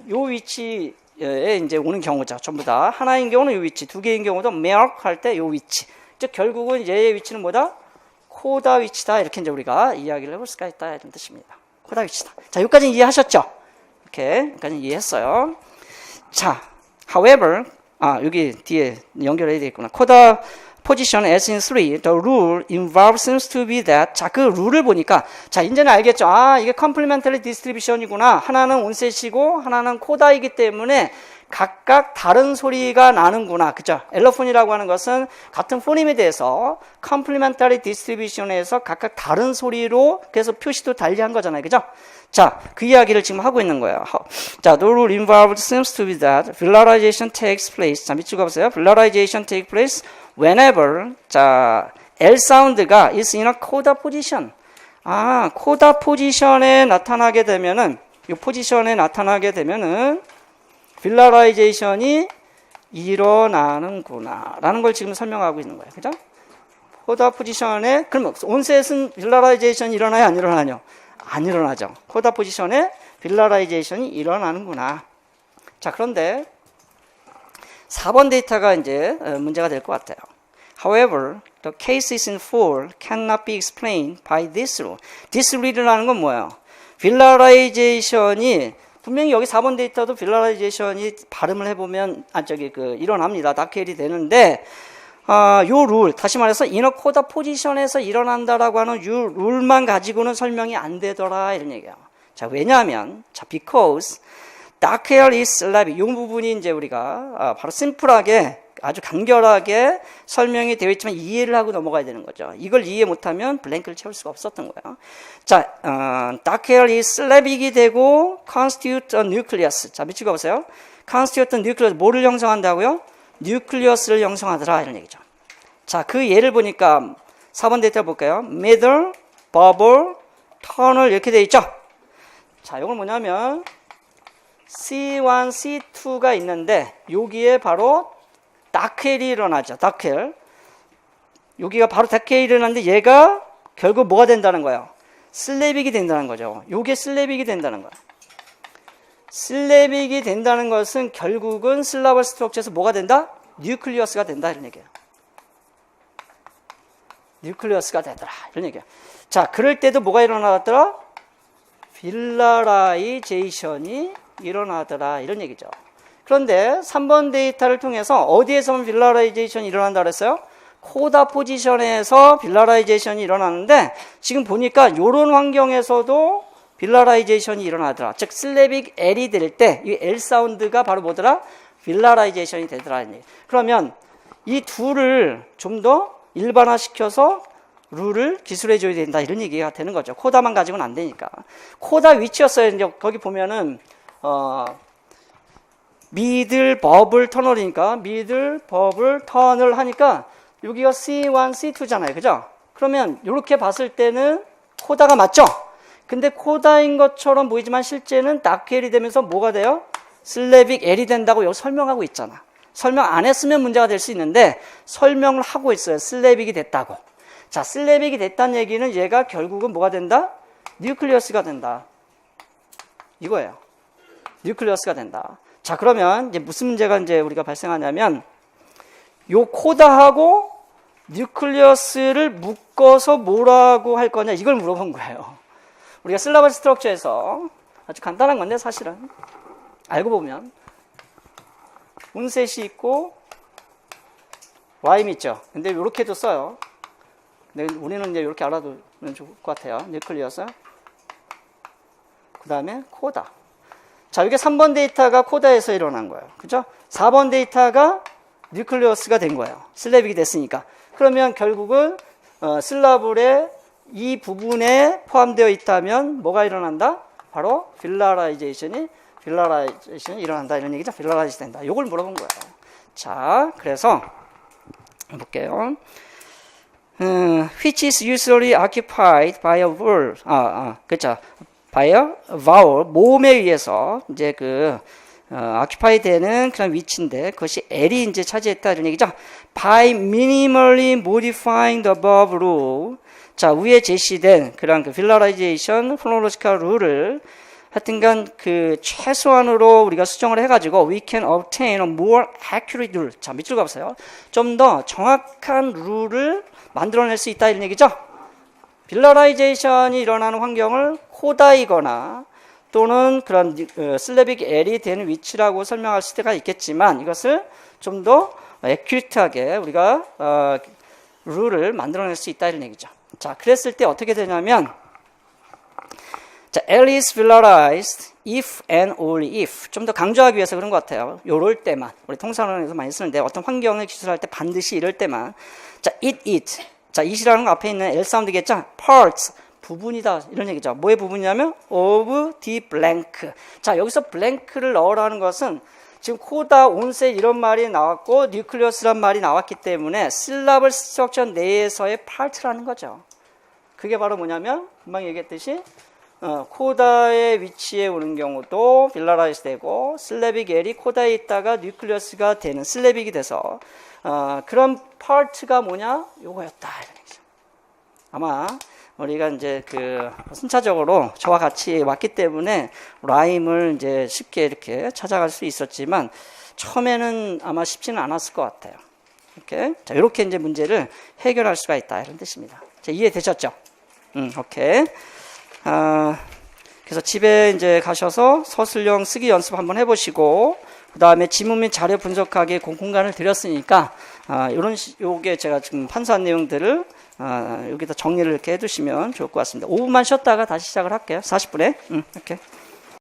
요 위치에 이제 오는 경우죠. 전부 다. 하나인 경우는 요 위치, 2개인 경우도 mirror 할 때 요 위치. 즉 결국은 얘의 위치는 뭐다? 코다 위치다. 이렇게 이제 우리가 이야기를 해볼 수가 있다. 이런 뜻입니다. 코다 위치다. 자, 여기까지 이해하셨죠? 이렇게 여기까지 이해했어요. 자, however, 여기 뒤에 연결해야 되겠구나. 코다 position as in 3, the rule involved seems to be that. 자, 그 룰을 보니까, 자, 이제는 알겠죠? 이게 complementary distribution이구나. 하나는 온셋이고, 하나는 코다이기 때문에 각각 다른 소리가 나는구나. 그죠? 엘러폰이라고 하는 것은 같은 포님에 대해서 complementary distribution에서 각각 다른 소리로 그래서 표시도 달리한 거잖아요. 그죠? 자, 그 이야기를 지금 하고 있는 거예요. 자, the rule involved seems to be that velarization takes place. 자, 밑줄 가보세요. velarization takes place whenever, 자, L 사운드가 is in a coda position. 코다 포지션에 나타나게 되면은, 이 포지션에 나타나게 되면은, 빌라라이제이션이 일어나는구나. 라는 걸 지금 설명하고 있는 거예요. 그죠? 코다 포지션에, 그러면 온셋은 빌라라이제이션이 일어나요? 안 일어나요? 안 일어나죠. 코다 포지션에 빌라라이제이션이 일어나는구나. 자, 그런데 4번 데이터가 이제 문제가 될 것 같아요. However, the cases in 4 cannot be explained by this rule. This rule이라는 건 뭐예요? 빌라라이제이션이 분명히 여기 4번 데이터도 빌라라이제이션이 발음을 해보면 일어납니다. 다케일이 되는데 요 룰, 다시 말해서 이너 코다 포지션에서 일어난다라고 하는 요 룰만 가지고는 설명이 안 되더라 이런 얘기예요. 자, 왜냐하면 because dark hair is syllabic. 이 부분이 이제 우리가 바로 심플하게 아주 간결하게 설명이 되어 있지만 이해를 하고 넘어가야 되는 거죠. 이걸 이해 못하면 블랭크를 채울 수가 없었던 거예요. 자, dark hair is syllabic이 되고 constitute a nucleus. 자, 밑줄 가보세요. constitute a nucleus. 뭐를 형성한다고요? 뉴클리어스를 형성하더라 이런 얘기죠. 자, 그 예를 보니까 4번 데이터 볼까요? middle, bubble, tunnel 이렇게 되어 있죠. 자, 이건 뭐냐면 C1, C2가 있는데 여기에 바로 다크헬이 일어나죠. 다크헬. 여기가 바로 다크헬이 일어나는데 얘가 결국 뭐가 된다는 거예요? 슬래빅이 된다는 거죠. 요게 슬래빅이 된다는 거예요. 슬래빅이 된다는 것은 결국은 슬라벌 스트럭처에서 뭐가 된다? 뉴클리어스가 된다 이런 얘기예요. 뉴클리어스가 되더라 이런 얘기예요. 자, 그럴 때도 뭐가 일어나더라? 빌라라이제이션이 일어나더라 이런 얘기죠. 그런데 3번 데이터를 통해서 어디에서만 빌라라이제이션이 일어난다 그랬어요? 코다 포지션에서 빌라라이제이션이 일어나는데 지금 보니까 이런 환경에서도 빌라라이제이션이 일어나더라. 즉 슬래빅 L이 될 때 이 L 사운드가 바로 뭐더라? 빌라라이제이션이 되더라. 그러면 이 둘을 좀 더 일반화시켜서 룰을 기술해 줘야 된다 이런 얘기가 되는 거죠. 코다만 가지고는 안 되니까. 코다 위치였어요. 이제 거기 보면은 미들 버블 터널이니까 미들 버블 터널 하니까 여기가 C1, C2잖아요. 그죠? 그러면 이렇게 봤을 때는 코다가 맞죠? 근데 코다인 것처럼 보이지만 실제는 다크헬이 되면서 뭐가 돼요? 슬래빅 L이 된다고 여기 설명하고 있잖아. 설명 안 했으면 문제가 될 수 있는데 설명을 하고 있어요. 슬래빅이 됐다고. 자, 슬래빅이 됐다는 얘기는 얘가 결국은 뭐가 된다? 뉴클리어스가 된다. 이거예요. 뉴클리어스가 된다. 자, 그러면 이제 무슨 문제가 이제 우리가 발생하냐면 요 코다하고 뉴클리어스를 묶어서 뭐라고 할 거냐 이걸 물어본 거예요. 우리가 슬라벌 스트럭처에서 아주 간단한 건데 사실은 알고 보면 온셋이 있고 와임이 있죠. 근데 이렇게도 써요. 근데 우리는 이제 이렇게 알아두면 좋을 것 같아요. 뉴클리어스. 그 다음에 코다. 자, 이게 3번 데이터가 코다에서 일어난 거예요. 그죠? 4번 데이터가 뉴클리어스가 된 거예요. 슬랩이 됐으니까. 그러면 결국은 슬라블의 이 부분에 포함되어 있다면 뭐가 일어난다? 바로 빌라라이제이션이 일어난다. 이런 얘기죠. 빌라라이즈 된다. 이걸 물어본 거예요. 자, 그래서 볼게요. Which is usually occupied by a vowel. 그렇죠. by a vowel. 모음에 의해서 이제 occupy 되는 그런 위치인데 그것이 L이 이제 차지했다 이런 얘기죠. By minimally modifying the above rule. 자, 위에 제시된 그런 빌라라이제이션 포놀로지컬 룰을 하여튼간 최소한으로 우리가 수정을 해가지고 we can obtain a more accurate rule. 자, 밑줄 가보세요. 좀 더 정확한 룰을 만들어낼 수 있다 이런 얘기죠. 빌라라이제이션이 일어나는 환경을 코다이거나 또는 그런 슬래빅 L이 되는 위치라고 설명할 수가 있겠지만 이것을 좀 더 액큐리트하게 우리가 룰을 만들어낼 수 있다 이런 얘기죠. 자, 그랬을 때 어떻게 되냐면 자, L is villarized if and only if. 좀 더 강조하기 위해서 그런 것 같아요. 요럴 때만. 우리 통상론에서 많이 쓰는데 어떤 환경을 기술할 때 반드시 이럴 때만. 자, it. 자, it이라는 거 앞에 있는 L 사운드겠죠? parts. 부분이다. 이런 얘기죠. 뭐의 부분이냐면 of the blank. 자, 여기서 blank를 넣으라는 것은 지금 코다, 온셋 이런 말이 나왔고 뉴클리어스란 말이 나왔기 때문에 실라블 스트럭처 내에서의 파트라는 거죠. 그게 바로 뭐냐면 금방 얘기했듯이 코다의 위치에 오는 경우도 빌라라이즈 되고 슬래빅 L이 코다에 있다가 뉴클리어스가 되는 슬래빅이 돼서 그런 파트가 뭐냐? 요거였다. 이런 얘기죠. 아마 우리가 이제 순차적으로 저와 같이 왔기 때문에 라임을 이제 쉽게 이렇게 찾아갈 수 있었지만 처음에는 아마 쉽지는 않았을 것 같아요. 이렇게. 자, 이렇게 이제 문제를 해결할 수가 있다. 이런 뜻입니다. 자, 이해되셨죠? 오케이. 그래서 집에 이제 가셔서 서술형 쓰기 연습 한번 해보시고, 그 다음에 지문 및 자료 분석하기에 공간을 드렸으니까, 요게 제가 지금 판사한 내용들을, 여기다 정리를 이렇게 해두시면 좋을 것 같습니다. 5분만 쉬었다가 다시 시작을 할게요. 40분에. 이렇게.